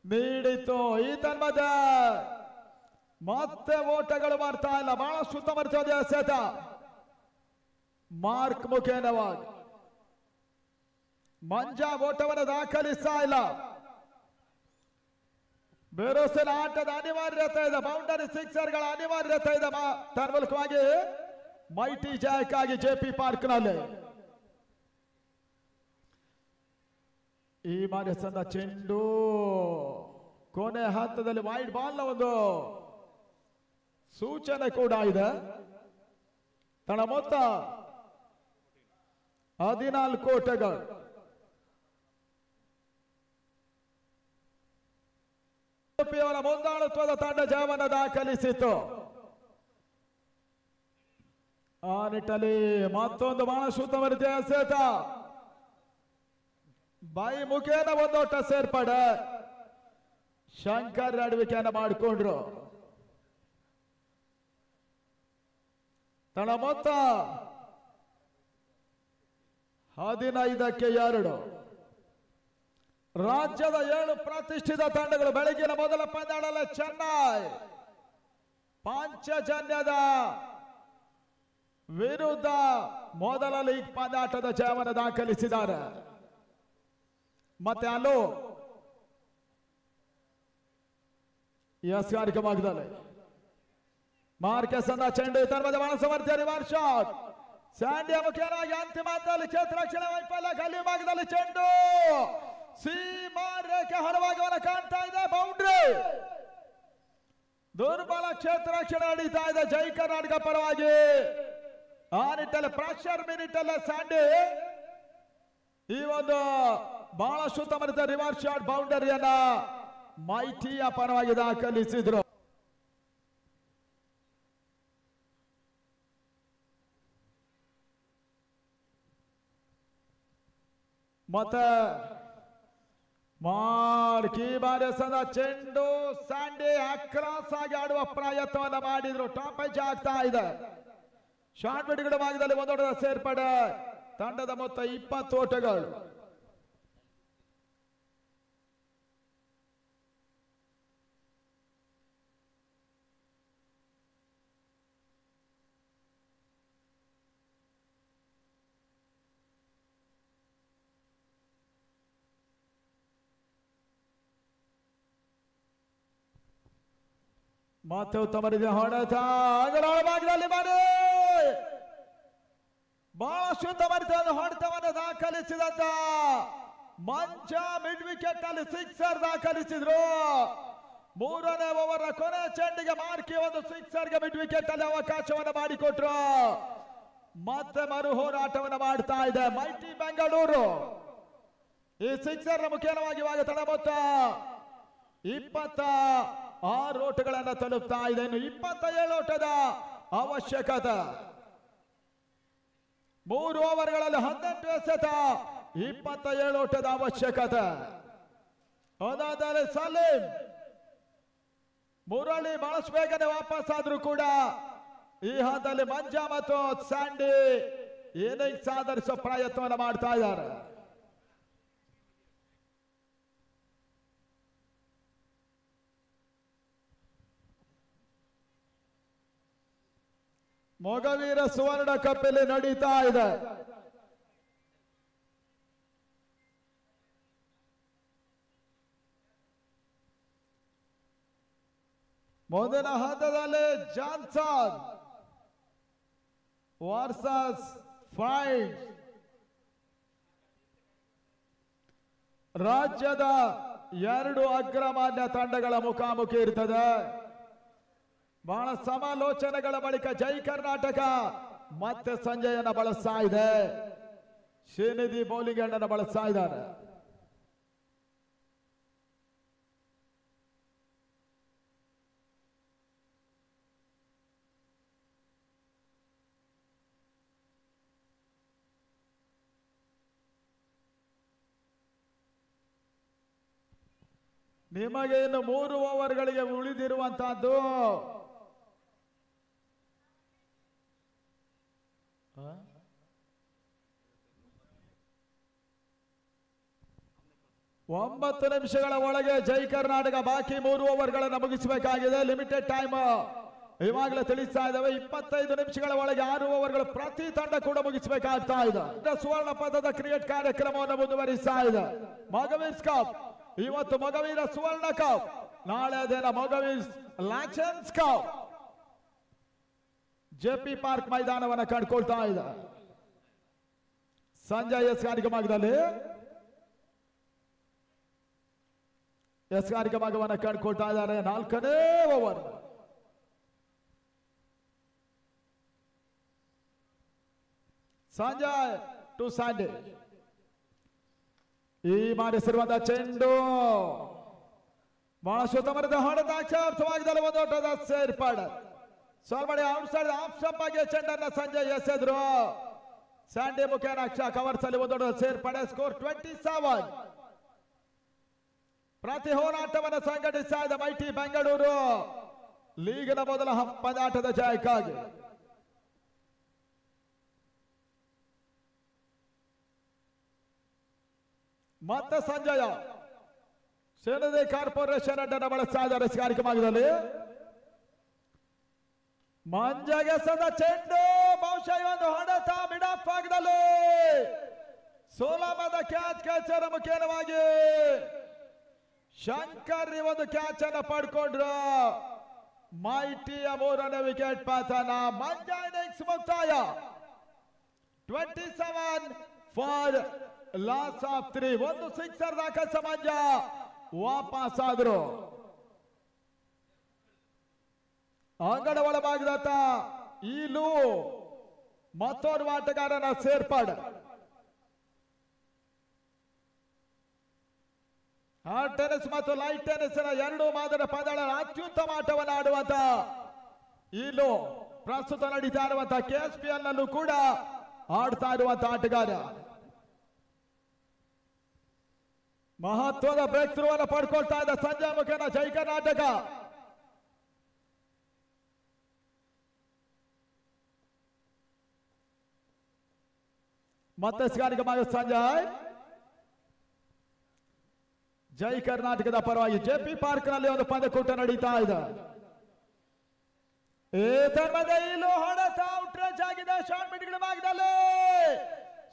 ನೀಡಿತು. ಈ ತನ್ಮದ ಮತ್ತೆ ಓಟಗಳು ಬರ್ತಾ ಇಲ್ಲ. ಬಹಳ ಸುತ್ತಮುತ್ತ ಎಸೆತ ಮಾರ್ಕ್ ಮುಖೇನವಾಗಿ ಮಂಜಾ ಓಟವನ್ನು ದಾಖಲಿಸ್ತಾ ಇಲ್ಲ. ಬೇರೋಸಿನ ಆಟದ ಅನಿವಾರ್ಯತೆ ಇದೆ. ಬೌಂಡರಿ ಸಿಕ್ಸರ್ಗಳ ಅನಿವಾರ್ಯತೆ ಇದೆ. ತನ್ಮೂಲಕವಾಗಿ ಮೈಟಿ ಜಯಕ್ಕಾಗಿ JP ಪಾರ್ಕ್ ನಲ್ಲಿ ಈ ಮಾರಿಸಂದ ಚೆಂಡು ಕೊನೆ ಹಂತದಲ್ಲಿ ವೈಡ್ ಬಾಲ್ ನ ಒಂದು ಸೂಚನೆ ಕೂಡ ಇದೆ. ತನ್ನ ಮೊತ್ತ 14 ಓಟಗಳು. ಮುಂದಾಳುತ್ವದ ತಂಡ ಜಯವನ್ನು ದಾಖಲಿಸಿತು. ಆ ನಿಟ್ಟಲ್ಲಿ ಮತ್ತೊಂದು ಬಹಳ ಸುತ್ತಮುತ್ತ ಎಸೆತ ಬೈ ಮುಖೇನ ಒಂದೋಟ ಸೇರ್ಪಡೆ. ಶಂಕರ್ ಅಡವಿಕೆಯನ್ನು ಮಾಡಿಕೊಂಡ್ರು. ತನ್ನ ಮೊತ್ತ 15ಕ್ಕೆ 2. ರಾಜ್ಯದ 7 ಪ್ರತಿಷ್ಠಿತ ತಂಡಗಳು ಬೆಳಗಿನ ಮೊದಲ ಪಂದ್ಯದಲ್ಲಿ ಚೆನ್ನೈ ಪಾಂಚಜನ್ಯದ ವಿರುದ್ಧ ಮೊದಲ ಲೀಗ್ ಪಂದ್ಯಾಟದ ಜಯವನ್ನು ದಾಖಲಿಸಿದ್ದಾರೆ. ಮತ್ತೆ ಅಲ್ಲೂ ಗಾರಿಕೆ ಭಾಗದಲ್ಲಿ ಮಾರ್ಕೆಸ್ ಅನ್ನ ಚೆಂಡು ತರ್ಮದ ಬಹಳ ಸಮರ್ಥ ರಿವರ್ಸ್ ಶಾಟ್ ಸ್ಯಾಂಡಿಯ ಮುಖೇನಾಗಿ ಅಂತಿಮ ಹಂತದಲ್ಲಿ ಕ್ಷೇತ್ರ ರಕ್ಷಣೆ ವೈಫಲ್ಯ. ಗಲ್ಲಿ ಭಾಗದಲ್ಲಿ ಚೆಂಡು ಸೀಮಾ ರೇಖೆ ಹೊರಭಾಗವನ್ನು ಕಾಣ್ತಾ ಇದೆ. ಬೌಂಡ್ರಿ ದುರ್ಬಲ ಕ್ಷೇತ್ರ ರಕ್ಷಣೆ ನಡೀತಾ ಇದೆ ಜೈ ಕರ್ನಾಟಕ ಪರವಾಗಿ. ಆ ನಿಟ್ಟಲ್ಲಿ ಪ್ರೆಷರ್ ಮಿನಿಟ್ ಅಲ್ಲ ಸ್ಯಾಂಡಿ ಈ ಒಂದು ಬಹಳ ಸುತ್ತಮುತ್ತ ರಿವರ್ಸ್ ಶಾಟ್ ಬೌಂಡರಿಯನ್ನ ಮೈಟಿಯ ಪರವಾಗಿ ದಾಖಲಿಸಿದ್ರು. ಮತ್ತೆ ಮಾರ್ಕಿ ಬಾರಿಸದ ಚೆಂಡು ಸ್ಯಾಂಡಿ ಅಕ್ರಾಸ್ ಆಗಿ ಆಡುವ ಪ್ರಯತ್ನವನ್ನ ಮಾಡಿದ್ರು. ಟಾಪ್ ಎಜ್ ಆಗ್ತಾ ಇದೆ. ಶಾರ್ಟ್ ಬಿಡುಗಡೆ ಭಾಗದಲ್ಲಿ ಒಂದೊಡ್ಡ ಸೇರ್ಪಡೆ. ತಂಡದ ಮೊತ್ತ 20 ಓಟಗಳು. ಮತ್ತೆ ಉತ್ತಮ ರೀತಿಯ ಹೊಡೆತ ಅಂಗಡಾಳ ಭಾಗದಲ್ಲಿ ಬಾರಿ ಬಹಳಷ್ಟು ಉತ್ತಮ ರೀತಿಯ ಹೊಡೆತವನ್ನು ದಾಖಲಿಸಿದಂತ ಮಂಚ ಮಿಡ್ ವಿಕೆಟ್ ನಲ್ಲಿ ಸಿಕ್ಸರ್ ದಾಖಲಿಸಿದ್ರು. 3ನೇ ಓವರ್ ಕೊನೆ ಚೆಂಡಿಗೆ ಮಾರ್ಕಿ ಒಂದು ಸಿಕ್ಸರ್ಗೆ ಮಿಡ್ ವಿಕೆಟ್ ಅಲ್ಲಿ ಅವಕಾಶವನ್ನು ಮಾಡಿಕೊಟ್ರು. ಮತ್ತೆ ಮರು ಹೋರಾಟವನ್ನು ಮಾಡ್ತಾ ಇದೆ ಮೈಟಿ ಬೆಂಗಳೂರು. ಈ ಸಿಕ್ಸರ್ ಮುಖ್ಯವಾಗಿ ಇವಾಗ ತಡ ಮೊತ್ತ 26 ಓಟಗಳನ್ನು ತಲುಪ್ತಾ ಇದೆ. ಇನ್ನು 27 ಓಟದ ಅವಶ್ಯಕತೆ. 3 ಓವರ್ಗಳಲ್ಲಿ 18 ಎಸೆತ, 27 ಓಟದ ಅವಶ್ಯಕತೆ. ಅದಾದರೆ ಸಲೀಂ ಮುರಳಿ ಬಹಳಷ್ಟು ಬೇಗನೆ ವಾಪಸ್ ಆದ್ರೂ ಕೂಡ ಈ ಹಂತದಲ್ಲಿ ಮಂಜಾ ಮತ್ತು ಸ್ಯಾಂಡಿ ಇನ್ನಿಂಗ್ಸ್ ಆಧರಿಸುವ ಪ್ರಯತ್ನವನ್ನು ಮಾಡ್ತಾ ಇದ್ದಾರೆ. ಮೊಗವೀರ ಸುವರ್ಣ ಕಪ್ ಇಲ್ಲಿ ನಡೀತಾ ಇದೆ. ಮೊದಲ ಹಂತದಲ್ಲಿ ಜಾನ್ಸನ್ ವರ್ಸಸ್ ಫೈಟ್. ರಾಜ್ಯದ 2 ಅಗ್ರಮಾನ್ಯ ತಂಡಗಳ ಮುಖಾಮುಖಿ ಇರ್ತದೆ. ಬಹಳ ಸಮಾಲೋಚನೆಗಳ ಬಳಿಕ ಜೈ ಕರ್ನಾಟಕ ಮತ್ತೆ ಸಂಜಯನ ಬಳಸ್ತಾ ಇದೆ. ಶ್ರೀನಿಧಿ ಬೌಲಿಂಗ್ ಅನ್ನು ಬಳಸ್ತಾ ಇದ್ದಾರೆ. ನಿಮಗೆ ಇನ್ನು 3 ಓವರ್ಗಳಿಗೆ ಉಳಿದಿರುವಂತಹದ್ದು ಒಂಬತ್ತು ನಿಮಿಷಗಳ ಒಳಗೆ ಜೈ ಕರ್ನಾಟಕ ಬಾಕಿ 3 ಓವರ್ಗಳನ್ನು ಮುಗಿಸಬೇಕಾಗಿದೆ. ಲಿಮಿಟೆಡ್ ಟೈಮ್ ಇವಾಗಲೇ ತಿಳಿಸ್ತಾ ಇದ್ದಾವೆ. 25 ನಿಮಿಷಗಳ ಒಳಗೆ 6 ಓವರ್ಗಳು ಪ್ರತಿ ತಂಡ ಕೂಡ ಮುಗಿಸಬೇಕಾಗ್ತಾ ಇದೆ. ಸುವರ್ಣ ಪದದ ಕ್ರಿಕೆಟ್ ಕಾರ್ಯಕ್ರಮವನ್ನು ಮುಂದುವರಿಸ್ತಾ ಇದೆ. ಮೊಗವೀರ್ಸ್ ಕಪ್ ಇವತ್ತು ಮೊಗವೀರ ಸುವರ್ಣ ಕಪ್, ನಾಳೆ ಅದೇನ ಮೊಗವೀರ್ಸ್ ಲ್ಯಾಕ್ಷನ್ಸ್ ಕಪ್ ಜೆಪಿ ಪಾರ್ಕ್ ಮೈದಾನವನ್ನು ಕಂಡುಕೊಳ್ತಾ ಇದೆ. ಸಂಜಯ್ ಎಸ್ ಕಾರ್ಯಕ್ರಮದಲ್ಲಿ ಕಾರ್ಯಕ್ರಮವನ್ನು ಕಂಡುಕೊಳ್ತಾ ಇದ್ದಾರೆ. 4ನೇ ಓವರ್ ಸಂಜಯ್ ಟು ಸ್ಯಾಂಡಿ. ಈ ಮಾಡಿಸಿರುವಂತಹ ಚೆಂಡು ಬಹಳ ಸುತ್ತಮರದ ಹೊಡೆದ ಅರ್ಥವಾಗಿದ್ದಲ್ಲಿ ಒಂದು ಓಟದ ಸೇರ್ಪಾಡು. ಸ್ವಲ್ಪ ಔಟ್ ಸೈಡ್ ಆಫ್ ಸ್ಟಂಪ್ ಆಗಿ ಚೆಂಡನ್ನ ಸಂಜಯ್ ಎಸೆದ್ರು. ಸ್ಯಾಂಡಿ ಮುಖೇನ ಕವರ್ಸ್ ಅಲ್ಲಿ ಒಂದು ಸೇರ್ಪಡೆ. ಸ್ಕೋರ್ 27. ಪ್ರತಿ ಹೋರಾಟವನ್ನು ಸಂಘಟಿಸ್ತಾ ಇದೆ ಮೈಟಿ ಬೆಂಗಳೂರು ಲೀಗಿನ ಮೊದಲ ಪಂದ್ಯಾಟದ ಜಯಕ್ಕಾಗಿ. ಮತ್ತೆ ಸಂಜಯ ಶ್ರೀನಿಧಿ ಕಾರ್ಪೊರೇಷನ್ ಅಡ್ಡನ್ನು ಬಳಸ್ತಾ ಇದ್ದಾರೆ ಕಾರ್ಯಕ್ರಮದಲ್ಲಿ. ಮಂಜಗೆ ಸದ ಚೆಂಡು ಬಹುಶಃ ಒಂದು ಹೊಡೆತ ಮಿಡಪ್ ಭಾಗದಲ್ಲಿ ಸೋಲಾಮದ ಕ್ಯಾಚ್ ಕ್ಯಾಚರ್ ಮುಖೇನವಾಗಿ ಶಂಕರ್ ಈ ಒಂದು ಕ್ಯಾಚ್ ಅನ್ನು ಪಡ್ಕೊಂಡ್ರು. ಮೈಟಿಯ 3ನೇ ವಿಕೆಟ್ ಪತನ. ಮಂಜ ಇನ್ನಿಂಗ್ಸ್ ಮುಕ್ತಾಯ. 27 ಫಾರ್ ಲಾಸ್ ಆಫ್ 3. ಒಂದು ಸಿಕ್ಸರ್ ದಾಖಲಿಸ ಮಂಜ ವಾಪಸ್ ಆದ್ರು. ಅಂಗಡ ಒಳಭಾಗದತ್ತ ಈಲು ಮತ್ತೋರ್ವ ಆಟಗಾರನ ಸೇರ್ಪಾಡು. ಹಾರ್ಡ್ ಟೆನಿಸ್ ಮತ್ತು ಲೈಟ್ ಟೆನಿಸ್ 2 ಮಾದರಿಯ ಪಂದ್ಯಗಳ ಅತ್ಯುತ್ತಮ ಆಟವನ್ನು ಆಡುವಂತ ಈಲು ಪ್ರಸ್ತುತ ನಡೀತಾ ಇರುವಂತಹ ಕೆಎಸ್ಪಿಎಲ್ ನಲ್ಲೂ ಕೂಡ ಆಡ್ತಾ ಇರುವಂತಹ ಆಟಗಾರ. ಮಹತ್ವದ ಬ್ರೇಕ್ ಥ್ರೂ ಪಡ್ಕೊಳ್ತಾ ಇದ್ದ ಸಂಜಯ್ ಮುಖೇನ ಜೈ ಕರ್ನಾಟಕ. ಮತ್ತೆ ಸ್ಕಾರಿಕವಾಗಿ ಸಂಜಯ್ ಜೈ ಕರ್ನಾಟಕದ ಪರವಾಗಿ ಜೆಪಿ ಪಾರ್ಕ್ ನಲ್ಲಿ ಒಂದು ಪಂದ್ಯಕೂಟ ನಡೀತಾ ಇದೆ. ಇಲ್ಲೂ ಹೊಡೆತ ಔಟ್ರೇಜ್ ಆಗಿದೆ. ಶಾರ್ಟ್ ಮಿಡ್ಗಳ ಭಾಗದಲ್ಲಿ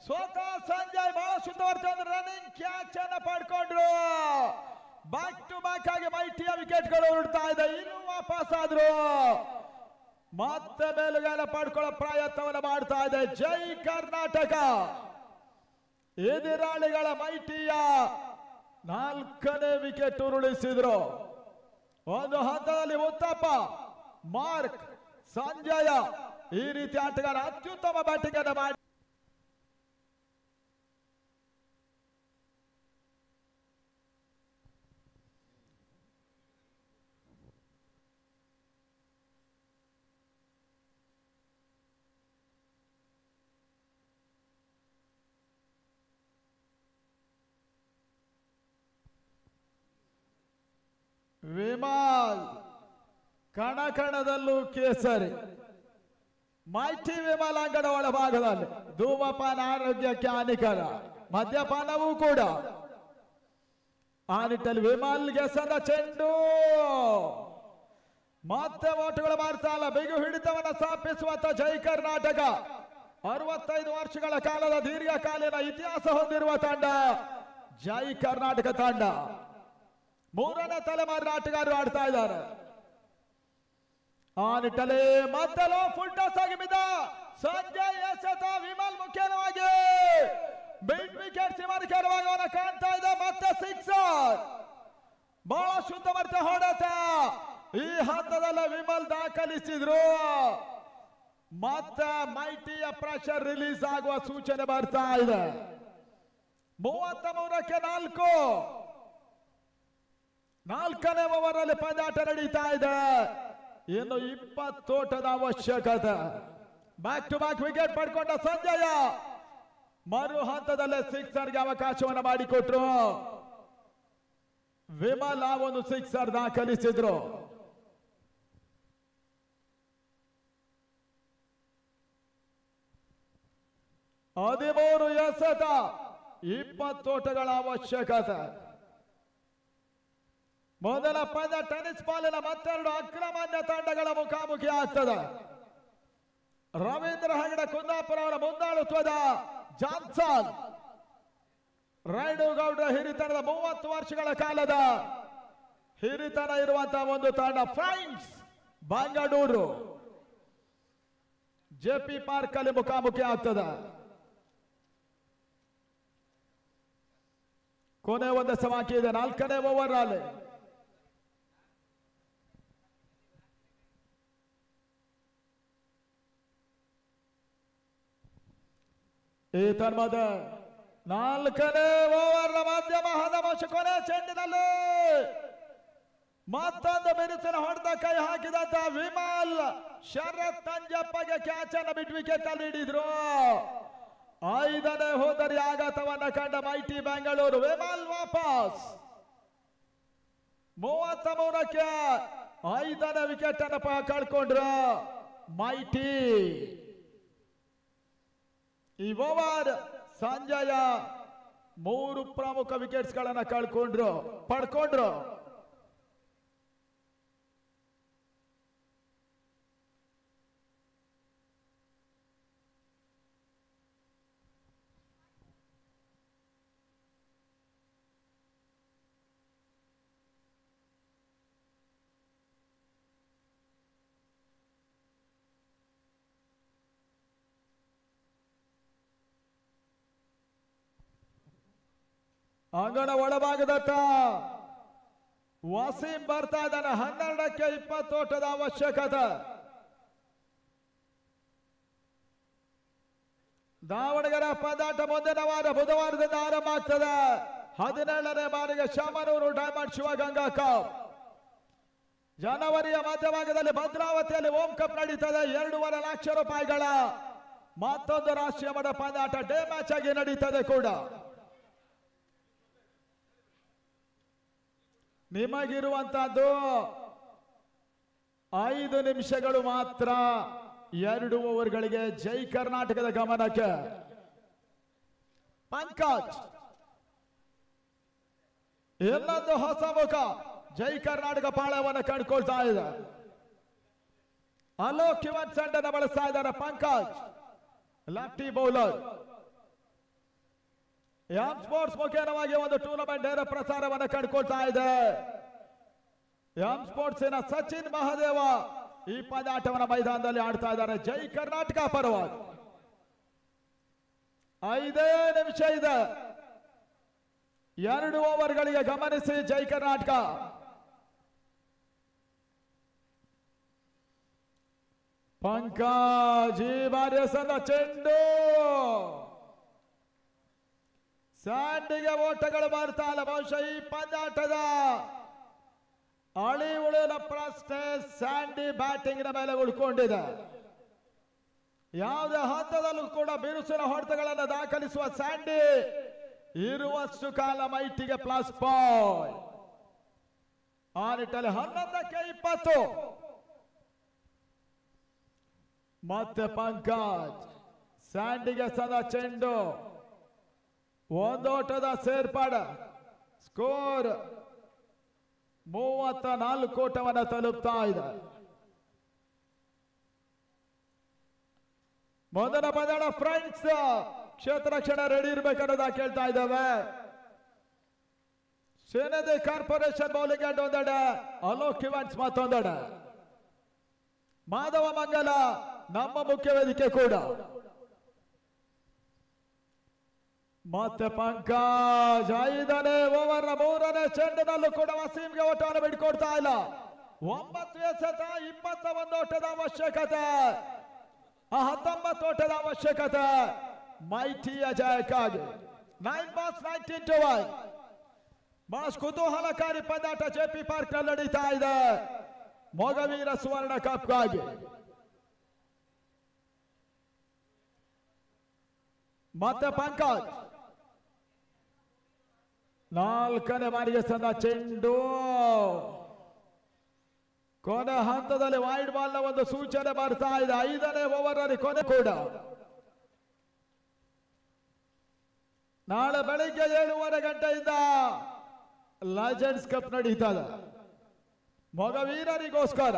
ಸ್ವತಃ ಸಂಜಯ್ ಬಹಳ ಸುಂದರವಾದ ರನ್ನಿಂಗ್ ಕ್ಯಾಚ್ ಅನ್ನ ಪಡ್ಕೊಂಡ್ರು. ಬ್ಯಾಕ್ ಟು ಬ್ಯಾಕ್ ಆಗಿ ಮೈಟಿಯ ವಿಕೆಟ್ಗಳು ಉರುಳ್ತಾ ಇದೆ. ಇನ್ನು ವಾಪಸ್ ಆದ್ರು ಮತ್ತೆ ಮೇಲುಗಡೆ ಪಡ್ಕೊಳ್ಳೋ ಪ್ರಯತ್ನವನ್ನು ಮಾಡ್ತಾ ಇದೆ ಜೈ ಕರ್ನಾಟಕ. ಎದುರಾಳಿಗಳ ಮೈಟಿಯ 4ನೇ ವಿಕೆಟ್ ಉರುಳಿಸಿದ್ರು. ಒಂದು ಹಂತದಲ್ಲಿ ಉತ್ತಪ್ಪ, ಮಾರ್ಕ್, ಸಂಜಯ ಈ ರೀತಿ ಆಟಗಾರ ಅತ್ಯುತ್ತಮ ಬ್ಯಾಟಿಂಗ್ ಅನ್ನು ಮಾಡಿ ವಿಮಾಲ್ ಕಣಕಣದಲ್ಲೂ ಕೇಸರಿ. ಮೈಟಿ ವಿಮಾಲ್ ಅಂಗಡ ಒಳಭಾಗದಲ್ಲಿ ಧೂಮಪಾನ ಆರೋಗ್ಯಕ್ಕೆ ಹಾನಿಕರ, ಮದ್ಯಪಾನವೂ ಕೂಡ. ಆ ನಿಟ್ಟಲ್ಲಿ ವಿಮಾಲ್ಗೆ ಸಂದ ಚೆಂಡು ಮತ್ತೆ ಓಟುಗಳು ಮಾಡ್ತಾ ಇಲ್ಲ. ಬಿಗು ಹಿಡಿತವನ್ನ ಸ್ಥಾಪಿಸುವಂತ ಜೈ ಕರ್ನಾಟಕ 65 ವರ್ಷಗಳ ಕಾಲದ ದೀರ್ಘಕಾಲೀನ ಇತಿಹಾಸ ಹೊಂದಿರುವ ತಂಡ ಜೈ ಕರ್ನಾಟಕ ತಂಡ. 3ನೇ ತಲೆಮಾರಿನ ಆಟಗಾರರು ಆಡ್ತಾ ಇದ್ದಾರೆ. ಆ ನಿಟ್ಟಲ್ಲಿ ಮತ್ತಲೂ ಫುಲ್ ಟಾಸ್ ಆಗಿ ಬಿದ್ದ ಸಂಜಯ್ ಎಸೆತ ವಿಮಲ್ ಮುಖ್ಯವಾಗಿ ಮಿಡ್ ವಿಕೆಟ್ ಸಿಮರ್ಕರವಾಗಿ ಅವನ ಕಾಣ್ತಾ ಇದೆ. ಮತ್ತೆ ಸಿಕ್ಸರ್, ಬಹಳ ಶುದ್ಧಮರ್ಥ ಹೊಡೆತ ಈ ಹಂತದಲ್ಲಿ ವಿಮಲ್ ದಾಖಲಿಸಿದ್ರು. ಮತ್ತೆ ಮೈಟಿಯ ಪ್ರೆಷರ್ ರಿಲೀಸ್ ಆಗುವ ಸೂಚನೆ ಬರ್ತಾ ಇದೆ. 33ಕ್ಕೆ 4. 4ನೇ ಓವರ್ ಅಲ್ಲಿ ಪಂದ್ಯಾಟ ನಡೀತಾ ಇದೆ. ಇನ್ನು 20 ಓಟದ ಅವಶ್ಯಕತೆ. ಬ್ಯಾಕ್ ಟು ಬ್ಯಾಕ್ ವಿಕೆಟ್ ಪಡ್ಕೊಂಡ ಸಂಜಯ ಮರು ಹಂತದಲ್ಲೇ ಸಿಕ್ಸರ್ಗೆ ಅವಕಾಶವನ್ನು ಮಾಡಿಕೊಟ್ರು. ವಿಮಲ್ ಆ ಒಂದು ಸಿಕ್ಸರ್ ದಾಖಲಿಸಿದ್ರು. ಹದಿಮೂರು ಎಸೆತ, 20 ಓಟಗಳ ಅವಶ್ಯಕತೆ. ಮೊದಲ ಪಂದ್ಯ ಟೆನಿಸ್ ಬಾಲಿನ ಮತ್ತೆರಡು ಅಗ್ರಮಾನ್ಯ ತಂಡಗಳ ಮುಖಾಮುಖಿ ಆಗ್ತದೆ. ರವೀಂದ್ರ ಹೆಗಡೆ ಕುಂದಾಪುರ ಅವರ ಮುಂದಾಳುತ್ವದ ಜಾನ್ಸನ್, ರೈಡುಗೌಡ್ರ ಹಿರಿತನದ 30 ವರ್ಷಗಳ ಕಾಲದ ಹಿರಿತನ ಇರುವಂತಹ ಒಂದು ತಂಡ ಫ್ರೈನ್ಸ್ ಬೆಂಗಳೂರು ಜೆಪಿ ಪಾರ್ಕ್ ಅಲ್ಲಿ ಮುಖಾಮುಖಿ ಆಗ್ತದೆ. ಕೊನೆ ಒಂದು ಸಮಾಕಿ ಇದೆ 4ನೇ ಓವರ್ ಅಲ್ಲಿ. ಈ ತನ್ಮದ 4ನೇ ಓವರ್ ಮಧ್ಯಮ ಹದವಶ ಕೊನೆ ಚೆಂಡಿನಲ್ಲಿ ಮತ್ತೊಂದು ಬಿರುಸಿನ ಹೊಡೆದ ಕೈ ಹಾಕಿದಂತ ವಿಮಲ್ ಶರತ್ ತಂಜಪ್ಪಗೆ ಕ್ಯಾಚ್ ಅನ್ನು ಮಿಡ್ ವಿಕೆಟ್ ಅಲ್ಲಿ ಹಿಡಿದ್ರು. 5ನೇ ಹೋದರಿ ಆಘಾತವನ್ನ ಕಂಡ ಮೈಟಿ ಬೆಂಗಳೂರು. ವಿಮಲ್ ವಾಪಸ್ 33ಕ್ಕೆ 5ನೇ ವಿಕೆಟ್ ಅನ್ನು ಕಳ್ಕೊಂಡ್ರು ಮೈಟಿ. ಈ ಓವರ್ ಸಂಜಯ 3 ಪ್ರಮುಖ ವಿಕೆಟ್ಸ್ ಗಳನ್ನ ಪಡ್ಕೊಂಡ್ರು. ಅಂಗಣ ಒಳಭಾಗದತ್ತ ವಸೀಂ ಬರ್ತಾ ಇದ್ದಾನೆ. 12ಕ್ಕೆ 20 ಓಟದ ಅವಶ್ಯಕತೆ. ದಾವಣಗೆರೆ ಪಂದ್ಯಾಟ ಮುಂದಿನ ವಾರ ಬುಧವಾರದಿಂದ ಆರಂಭ ಆಗ್ತದೆ. 17ನೇ ಬಾರಿಗೆ ಶಾಮನೂರು ಡೈಮಂಡ್ ಶಿವಗಂಗಾ ಕಪ್. ಜನವರಿಯ ಮಧ್ಯಭಾಗದಲ್ಲಿ ಭದ್ರಾವತಿಯಲ್ಲಿ ಓಂ ಕಪ್ ನಡೀತದೆ. 2.5 ಲಕ್ಷ ರೂಪಾಯಿಗಳ ಮತ್ತೊಂದು ರಾಷ್ಟ್ರೀಯ ಮಟ್ಟ ಪಂದ್ಯಾಟ ಡೇ ಮ್ಯಾಚ್ ಆಗಿ ನಡೀತದೆ ಕೂಡ. ನಿಮಗಿರುವಂತಹದ್ದು 5 ನಿಮಿಷಗಳು ಮಾತ್ರ. 2 ಓವರ್ಗಳಿಗೆ ಜೈ ಕರ್ನಾಟಕದ ಗಮನಕ್ಕೆ. ಪಂಕಜ್ ಎಲ್ಲೊಂದು ಹೊಸ ಮುಖ ಜೈ ಕರ್ನಾಟಕ ಪಾಳವನ್ನು ಕಂಡುಕೊಳ್ತಾ ಇದೆ. ಅಲೋಕ್ ಕಿವನ್ ಸೆಂಟರ್ ಬಳಸ್ತಾ ಇದ್ದಾರೆ. Pankaj lefty bowler. M sports ಮುಖೇನವಾಗಿ ಒಂದು ಟೂರ್ನಮೆಂಟ್ ನೇರ ಪ್ರಸಾರವನ್ನು ಕಂಡುಕೊಳ್ತಾ ಇದೆ. ಎಂ ಸ್ಪೋರ್ಟ್ಸಿನ ಸಚಿನ್ ಮಹಾದೇವ ಈ ಪಂದ್ಯಾಟವನ್ನ ಮೈದಾನದಲ್ಲಿ ಆಡ್ತಾ ಇದ್ದಾರೆ ಜೈ ಕರ್ನಾಟಕ ಪರವಾಗಿ. 5 ನಿಮಿಷ ಇದೆ. 2 ಓವರ್ಗಳಿಗೆ ಗಮನಿಸಿ ಜೈ ಕರ್ನಾಟಕ. ಪಂಕಜ್ ಈ ಬಾರಿಯ ಸಂದ ಚೆಂಡು ಸ್ಯಾಂಡಿಗೆ ಓಟಗಳು ಬರ್ತಾ ಇಲ್ಲ. ಬಹುಶಃ ಈ ಪಂದ್ಯಾಟದ ಅಳಿ ಉಳಿದ ಪ್ರಶ್ನೆ ಸ್ಯಾಂಡಿ ಬ್ಯಾಟಿಂಗ್ ನ ಮೇಲೆ ಉಳ್ಕೊಂಡಿದೆ. ಯಾವುದೇ ಹಂತದಲ್ಲೂ ಕೂಡ ಬಿರುಸಿನ ಹೊಡೆತಗಳನ್ನು ದಾಖಲಿಸುವ ಸ್ಯಾಂಡಿ ಇರುವಷ್ಟು ಕಾಲ ಮೈಟಿಗೆ ಪ್ಲಸ್ ಪಾಯಿಂಟ್. ಆ ನಿಟ್ಟಲ್ಲಿ 11ಕ್ಕೆ 20. ಮತ್ತೆ ಪಂಕಜ್ ಸ್ಯಾಂಡಿಗೆ ಸದಾ ಚೆಂಡು. ಒಂದೋಟದ ಸೇರ್ಪಾಡು. ಸ್ಕೋರ್ 34 ಓಟವನ್ನು ತಲುಪ್ತಾ ಇದೆ. ಮೊದಲ ಪಂದ್ಯ ಫ್ರೆಂಡ್ಸ್ ಕ್ಷೇತ್ರ ರಕ್ಷಣೆ ರೆಡಿ ಇರ್ಬೇಕನ್ನೋದ ಕೇಳ್ತಾ ಇದ್ದಾವೆ. ಸೇನೆದೆ ಕಾರ್ಪೊರೇಷನ್ ಬೌಲಿಂಗ್ ಅಡ್ಡ ಒಂದೆಡೆ, ಅಲೋಕ್ ಇವಾನ್ಸ್ ಮತ್ತೊಂದೆಡೆ. ಮಾಧವ ಮಂಗಲ ನಮ್ಮ ಮುಖ್ಯ ವೇದಿಕೆ ಕೂಡ. ಮತ್ತೆ ಪಂಕಜ್ 5ನೇ ಓವರ್ 3ನೇ ಚೆಂಡಿನಲ್ಲೂ ಕೂಡ ವಸೀಂಗೆ ಓಟವನ್ನು ಬಿಟ್ಕೊಡ್ತಾ ಇಲ್ಲ. 9 ಎಸೆತ 21 ಓಟದ ಅವಶ್ಯಕತೆ. 19 ಓಟದ ಅವಶ್ಯಕತೆ ಮೈಟಿಯ ಜಯಕ್ಕಾಗಿ. 9 ಬಾಲ್ಸ್ 19 to 1. ಬಹಳಷ್ಟು ಕುತೂಹಲಕಾರಿ ಪಂದ್ಯಾಟ ಜೆಪಿ ಪಾರ್ಕ್ ನಲ್ಲಿ ನಡೀತಾ ಇದೆ ಮೊಗವೀರ ಸುವರ್ಣ ಕಪ್ಗಾಗಿ. ಮತ್ತೆ ಪಂಕಜ್ 4ನೇ ಬಾರಿಗೆ ಸಂದ ಚೆಂಡು. ಕೊನೆ ಹಂತದಲ್ಲಿ ವೈಡ್ ಬಾಲ್ ನ ಒಂದು ಸೂಚನೆ ಬರ್ತಾ ಇದೆ. 5ನೇ ಓವರ್ ಅಲ್ಲಿ ಕೊನೆ ಕೂಡ. ನಾಳೆ ಬೆಳಿಗ್ಗೆ 7:30 ಗಂಟೆಯಿಂದ ಲೆಜೆಂಡ್ಸ್ ಕಪ್ ನಡೀತದೆ ಮೊಗವೀರರಿಗೋಸ್ಕರ.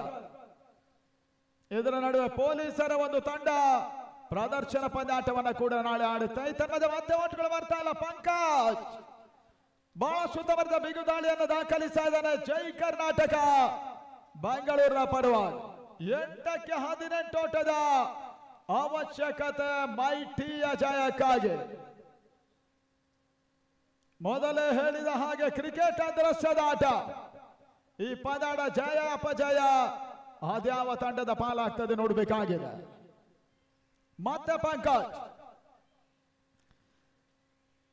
ಇದರ ನಡುವೆ ಪೊಲೀಸರ ಒಂದು ತಂಡ ಪ್ರದರ್ಶನ ಪಂದ್ಯಾಟವನ್ನ ಕೂಡ ನಾಳೆ ಆಡುತ್ತೆ. ಇತರ ಮತ್ತೆ ಓಟ್ಗಳು ಬರ್ತಾ ಇಲ್ಲ. ಪಂಕಜ್ ಬಹಳ ಸುತ್ತಮುತ್ತ ಬಿಗು ದಾಳಿಯನ್ನು ದಾಖಲಿಸ್ತಾ ಇದ್ದಾನೆ ಜೈ ಕರ್ನಾಟಕ ಬೆಂಗಳೂರಿನ ಪರವಾಗಿ. 8ಕ್ಕೆ 18 ಓಟದ ಅವಶ್ಯಕತೆ ಮೈಟಿಯ ಜಯಕ್ಕಾಗಿ. ಮೊದಲೇ ಹೇಳಿದ ಹಾಗೆ ಕ್ರಿಕೆಟ್ ಅದೃಶ್ಯದ ಆಟ. ಈ ಪಂದ್ಯಾಟ ಜಯ ಅಪಜಯ ಅದ್ಯಾವ ತಂಡದ ಪಾಲಾಗ್ತದೆ ನೋಡಬೇಕಾಗಿದೆ. ಮತ್ತೆ ಪಂಕಜ್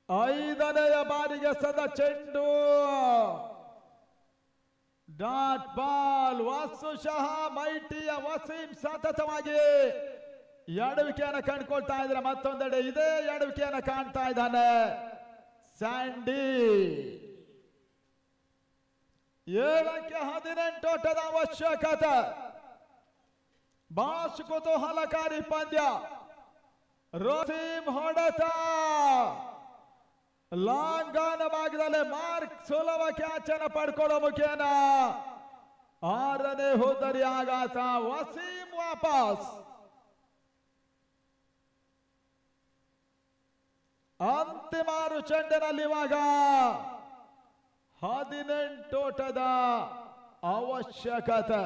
5ನೇ ಬಾರಿಗೆ ಸದ ಚೆಂಡು. Dot ball. ವಾಸುಶಃ ಮೈಟಿಯ ವಸೀಂ ಸತತವಾಗಿ ಎಡವಿಕೆಯನ್ನು ಕಂಡುಕೊಳ್ತಾ ಇದ್ರೆ ಮತ್ತೊಂದೆಡೆ ಇದೇ ಎಡವಿಕೆಯನ್ನು ಕಾಣ್ತಾ ಇದ್ದಾನೆ ಸ್ಯಾಂಡಿ. 7ಕ್ಕೆ 18 ಓಟದ ಅವಶ್ಯಕತೆ. ಬಾಸ್ ಕುತೂಹಲಕಾರಿ ಪಂದ್ಯ. ವಸೀಂ ಹೊಡೆತ ಲಾಂಗ್ ಆನ್ ಭಾಗದಲ್ಲಿ ಮಾರ್ಕ್ ಸುಲಭ ಕ್ಯಾಚ್ ಅನ್ನು ಪಡ್ಕೊಳ್ಳೋ ಮುಖೇನ 6ನೇ ಹೋದರಿ ಆಘಾತ. ವಸೀಂ ವಾಪಸ್. ಅಂತಿಮ 6 ಚೆಂಡಿನಲ್ಲಿ ಇವಾಗ 18 ಓಟದ ಅವಶ್ಯಕತೆ.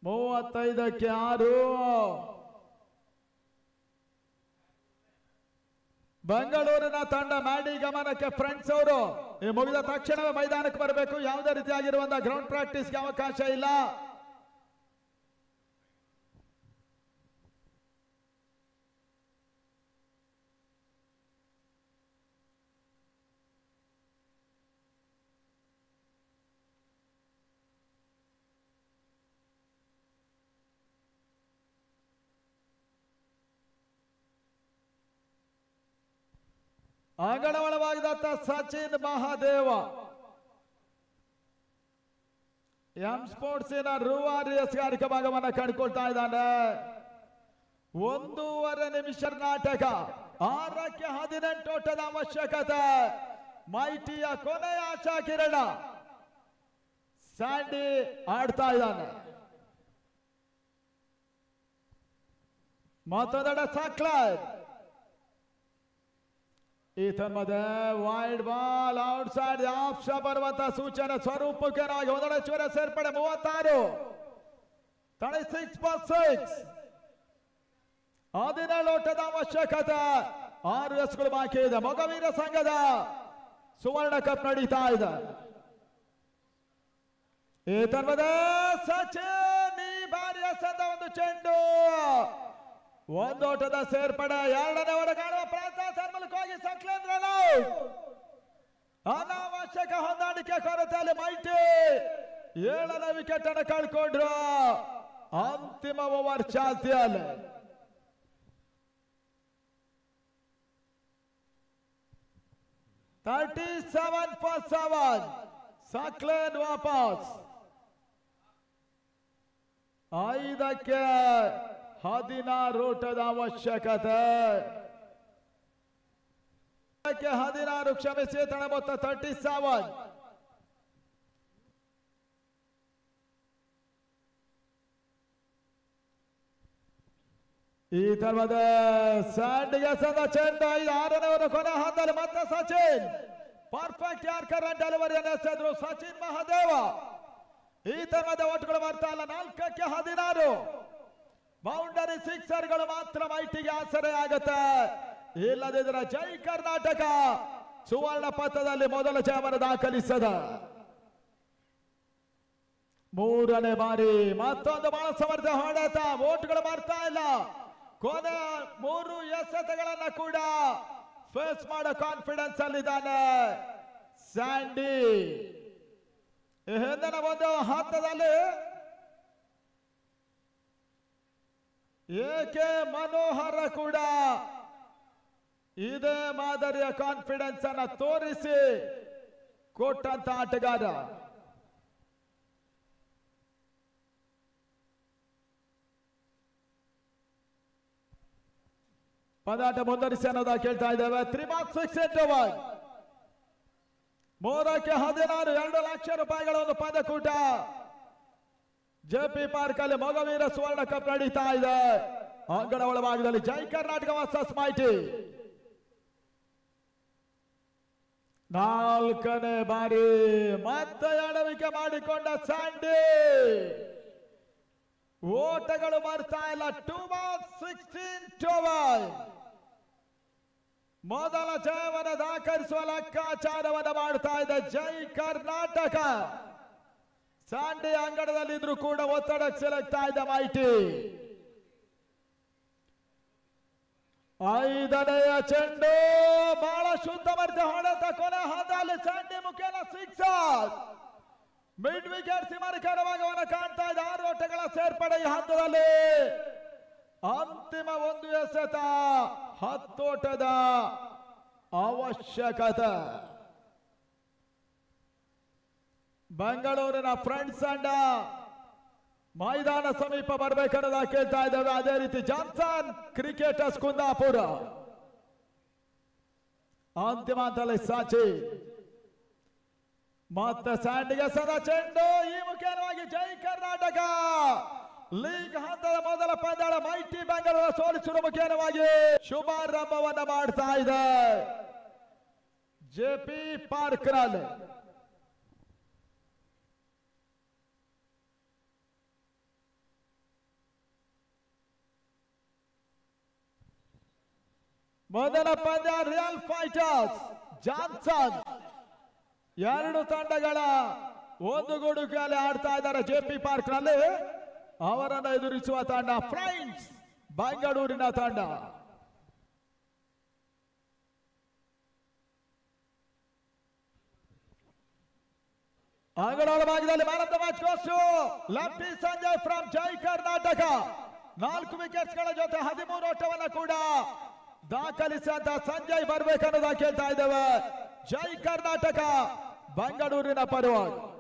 ಮೂವತ್ತೈದಕ್ಕೆ 6. ಬೆಂಗಳೂರಿನ ತಂಡ ಮ್ಯಾಡಿ ಗಮನಕ್ಕೆ ಫ್ರೆಂಡ್ಸ್ ಅವರು ಈ ಮುಗಿದ ತಕ್ಷಣವೇ ಮೈದಾನಕ್ಕೆ ಬರಬೇಕು. ಯಾವುದೇ ರೀತಿಯಾಗಿರುವಂತಹ ಗ್ರೌಂಡ್ ಪ್ರಾಕ್ಟೀಸ್ಗೆ ಅವಕಾಶ ಇಲ್ಲ. ಅಂಗಣ ಒಳವಾಗಿದ್ದಂತ ಸಚಿನ್ ಮಹಾದೇವ ಎಂ ಸ್ಪೋರ್ಟ್ಸಿನ ರೂವಾರಿಯಸ್ ಕಾರ್ಯಕ್ರಮವನ್ನು ಕಂಡುಕೊಳ್ತಾ ಇದ್ದಾನೆ. 1.5 ನಿಮಿಷ ನಾಟಕ, 6ಕ್ಕೆ 18 ಓಟದ ಅವಶ್ಯಕತೆ. ಮೈಟಿಯ ಕೊನೆಯ ಆಶಾ ಕಿರಣ ಸ್ಯಾಂಡಿ ಆಡ್ತಾ ಇದ್ದಾನೆ. ಮತ್ತೊಂದೆಡೆ ಸಾಕ್ಲರ್ ಈತನ್ಮದೆ wide ball outside off ಬರುವಂತ ಸೂಚನೆ ಸ್ವರೂಪಕ್ಕೆ ಒಂದೆಡೆ ಚೂರ ಸೇರ್ಪಡೆ 36 36 17 ಓಟದ ಅವಶ್ಯಕತೆ. 6 ಎಸ್ಗಳು ಬಾಕಿ ಇದೆ. ಮೊಗವೀರ ಸಂಘದ ಸುವರ್ಣ ಕಪ್ ನಡೀತಾ ಇದೆ. ಈತನ್ಮದೆ ಸಚಿನ್ ಈ ಬಾರಿಯ ಸಂದ ಒಂದು ಚೆಂಡು, 1 ಓಟದ ಸೇರ್ಪಡೆ. 2ನೇ ಓಟ ಕಾಣುವ ಪ್ರಯತ್ನ ಸರ್ಮಲಕ್ಕಾಗಿ ಸಂಕ್ಲೇಂದ್ರನು ಅನಾವಶ್ಯಕ ಹೊಂದಾಣಿಕೆ ಕೊರತೆಯಲ್ಲಿ ಮೈಟಿ 7ನೇ ವಿಕೆಟ್ ಅನ್ನು ಕಳ್ಕೊಂಡ್ರು. ಅಂತಿಮ ಓವರ್ ಚಾಲ್ತಿಯಲ್ಲಿ 37 for 7. ಸಾಕ್ಲೇನ್ ವಾಪಸ್. 5ಕ್ಕೆ 16 ಓಟದ ಅವಶ್ಯಕತೆ. 16 ಕ್ಷಮಿಸಿ, ತಳ ಮೊತ್ತ 37. ಈ ತರವಾದ ಸ್ಯಾಂಡಿಗೆ ಸದ ಚೆಂಡು 6ನೇ ಓವರ್ ಕೊನೆ ಹಂತದಲ್ಲಿ ಮತ್ತೆ ಸಚಿನ್ ಪರ್ಫೆಕ್ಟ್ ಯಾರ್ಕರ್ ಡೆಲಿವರಿಯನ್ನು ಎಸೆದ್ರು ಸಚಿನ್ ಮಹಾದೇವ. ಈ ತರವಾದ ಓಟ್ಗಳು ಬರ್ತಾ ಇಲ್ಲ. 4ಕ್ಕೆ 16 ಬೌಂಡರಿ ಸಿಕ್ಸರ್ಗಳು ಮಾತ್ರ ಮೈಟಿಗೆ ಆಸರೆ ಆಗುತ್ತೆ. ಇಲ್ಲದಿದ್ರೆ ಜೈ ಕರ್ನಾಟಕ ಸುವರ್ಣ ಪಥದಲ್ಲಿ ಮೊದಲ ಜಯವನ್ನು ದಾಖಲಿಸದ. 3ನೇ ಬಾರಿ ಮತ್ತೊಂದು ಬಹಳ ಸಮರ್ಥ ಹೊಡೆತ. ಓಟ್ಗಳು ಬರ್ತಾ ಇಲ್ಲ. ಕೊನೆ 3 ಎಸೆತಗಳನ್ನ ಕೂಡ ಫೇಸ್ ಮಾಡೋ ಕಾನ್ಫಿಡೆನ್ಸ್ ಅಲ್ಲಿದ್ದಾನೆ ಸ್ಯಾಂಡಿ. ಹಿಂದಿನ ಒಂದು ಹಂತದಲ್ಲಿ ಏಕೆ ಮನೋಹರ ಕೂಡ ಇದೇ ಮಾದರಿಯ ಕಾನ್ಫಿಡೆನ್ಸ್ ಅನ್ನ ತೋರಿಸಿ ಕೊಟ್ಟಂತ ಆಟಗಾರ. ಪದಾಟ ಮುಂದುವರಿಸಿ ಅನ್ನೋದ ಕೇಳ್ತಾ ಇದ್ದೇವೆ. 3 into 1. 3ಕ್ಕೆ 16 2 ಲಕ್ಷ ರೂಪಾಯಿಗಳ ಒಂದು ಪದಕೂಟ ಜೆಪಿ ಪಾರ್ಕ್ ಅಲ್ಲಿ ಮೊಗವೀರ ಸುವರ್ಣ ಕಪ್ ನಡೀತಾ ಇದೆ. ಅಂಗಣ ಒಳಭಾಗದಲ್ಲಿ ಜೈ ಕರ್ನಾಟಕ ವರ್ಸಸ್ ಮೈಟಿ. 4ನೇ ಬಾರಿ ಮತ್ತೆ ಎಡವಿಕೆ ಮಾಡಿಕೊಂಡ ಸ್ಯಾಂಡಿ. ಓಟಗಳು ಬರ್ತಾ ಇಲ್ಲ. 2 ಮೊದಲ ಜಯವನ್ನು ದಾಖಲಿಸುವ ಲೆಕ್ಕಾಚಾರವನ್ನು ಮಾಡ್ತಾ ಇದೆ ಜೈ ಕರ್ನಾಟಕ. ಸ್ಯಾಂಡಿ ಅಂಗಣದಲ್ಲಿದ್ರು ಕೂಡ ಒತ್ತಡಕ್ಕೆ ಸಿಲುಕ್ತಾ ಇದೆ ಮೈಟಿ. 5ನೆಯ ಚೆಂಡು ಬಹಳ ಶುದ್ಧ ಮರ್ತ ಹೊಡೆತ. ಕೊನೆ ಹಂತದಲ್ಲಿ ಸ್ಯಾಂಡಿ ಮುಖೇನ ಸಿಕ್ಸರ್. ಮಿಡ್ ವಿಕೆಟ್ ಸಿಮರಿಕರವಾಗವನ್ನು ಕಾಣ್ತಾ ಇದೆ. 6 ಓಟಗಳ ಸೇರ್ಪಡೆ ಈ ಹಂತದಲ್ಲಿ. ಅಂತಿಮ ಒಂದು ಎಸೆತ, 10 ಓಟದ ಅವಶ್ಯಕತೆ. ಬೆಂಗಳೂರಿನ ಫ್ರೆಂಡ್ಸ್ ತಂಡ ಮೈದಾನ ಸಮೀಪ ಬರಬೇಕನ್ನೋದ ಕೇಳ್ತಾ ಇದ್ದೇವೆ. ಅದೇ ರೀತಿ ಜಾನ್ಸನ್ ಕ್ರಿಕೆಟರ್ಸ್ ಕುಂದಾಪುರ. ಅಂತಿಮ ಹಂತದಲ್ಲಿ ಸಾಚಿ ಮತ್ತೆ ಸ್ಯಾಂಡಿಗೆ ಸದಾ ಚೆಂಡು. ಈ ಮುಖ್ಯವಾಗಿ ಜೈ ಕರ್ನಾಟಕ ಲೀಗ್ ಹಂತದ ಮೊದಲ ಪಂದ್ಯ ಮೈಟಿ ಬೆಂಗಳೂರು ಸೋಲಿಸುವ ಮುಖ್ಯವಾಗಿ ಶುಭಾರಂಭವನ್ನ ಮಾಡ್ತಾ ಇದೆ ಜೆಪಿ ಪಾರ್ಕ್ ನಲ್ಲಿ. ಮೊದಲ ಪಂದ್ಯ ರಿಯಲ್ ಫೈಟರ್ಸ್ ಜಾನ್ಸನ್. 2 ತಂಡಗಳ ಒಂದು ಗೂಡುಗಳಲ್ಲಿ ಆಡ್ತಾ ಇದ್ದಾರೆ ಜೆಪಿ ಪಾರ್ಕ್ ನಲ್ಲಿ. ಅವರನ್ನು ಎದುರಿಸುವ ತಂಡ ಫ್ರೆಂಡ್ಸ್ ಬೆಂಗಳೂರಿನ ತಂಡ. ಅಂಗಣ ಭಾಗದಲ್ಲಿ man of the match goes to ಲಂಪಿ ಸಂಜಯ್ ಫ್ರಮ್ ಜೈ ಕರ್ನಾಟಕ. 4 ವಿಕೆಟ್ಸ್ ಗಳ ಜೊತೆ 13 ಓಟವನ್ನು ಕೂಡ ದಾಖಲಿಸಿದಂತ ಸಂಜಯ್ ಬರ್ಬೇಕನ್ನೋದ ಕೇಳ್ತಾ ಇದ್ದೇವೆ. ಜೈ ಕರ್ನಾಟಕ ಬೆಂಗಳೂರಿನ ಪರವಾಗಿ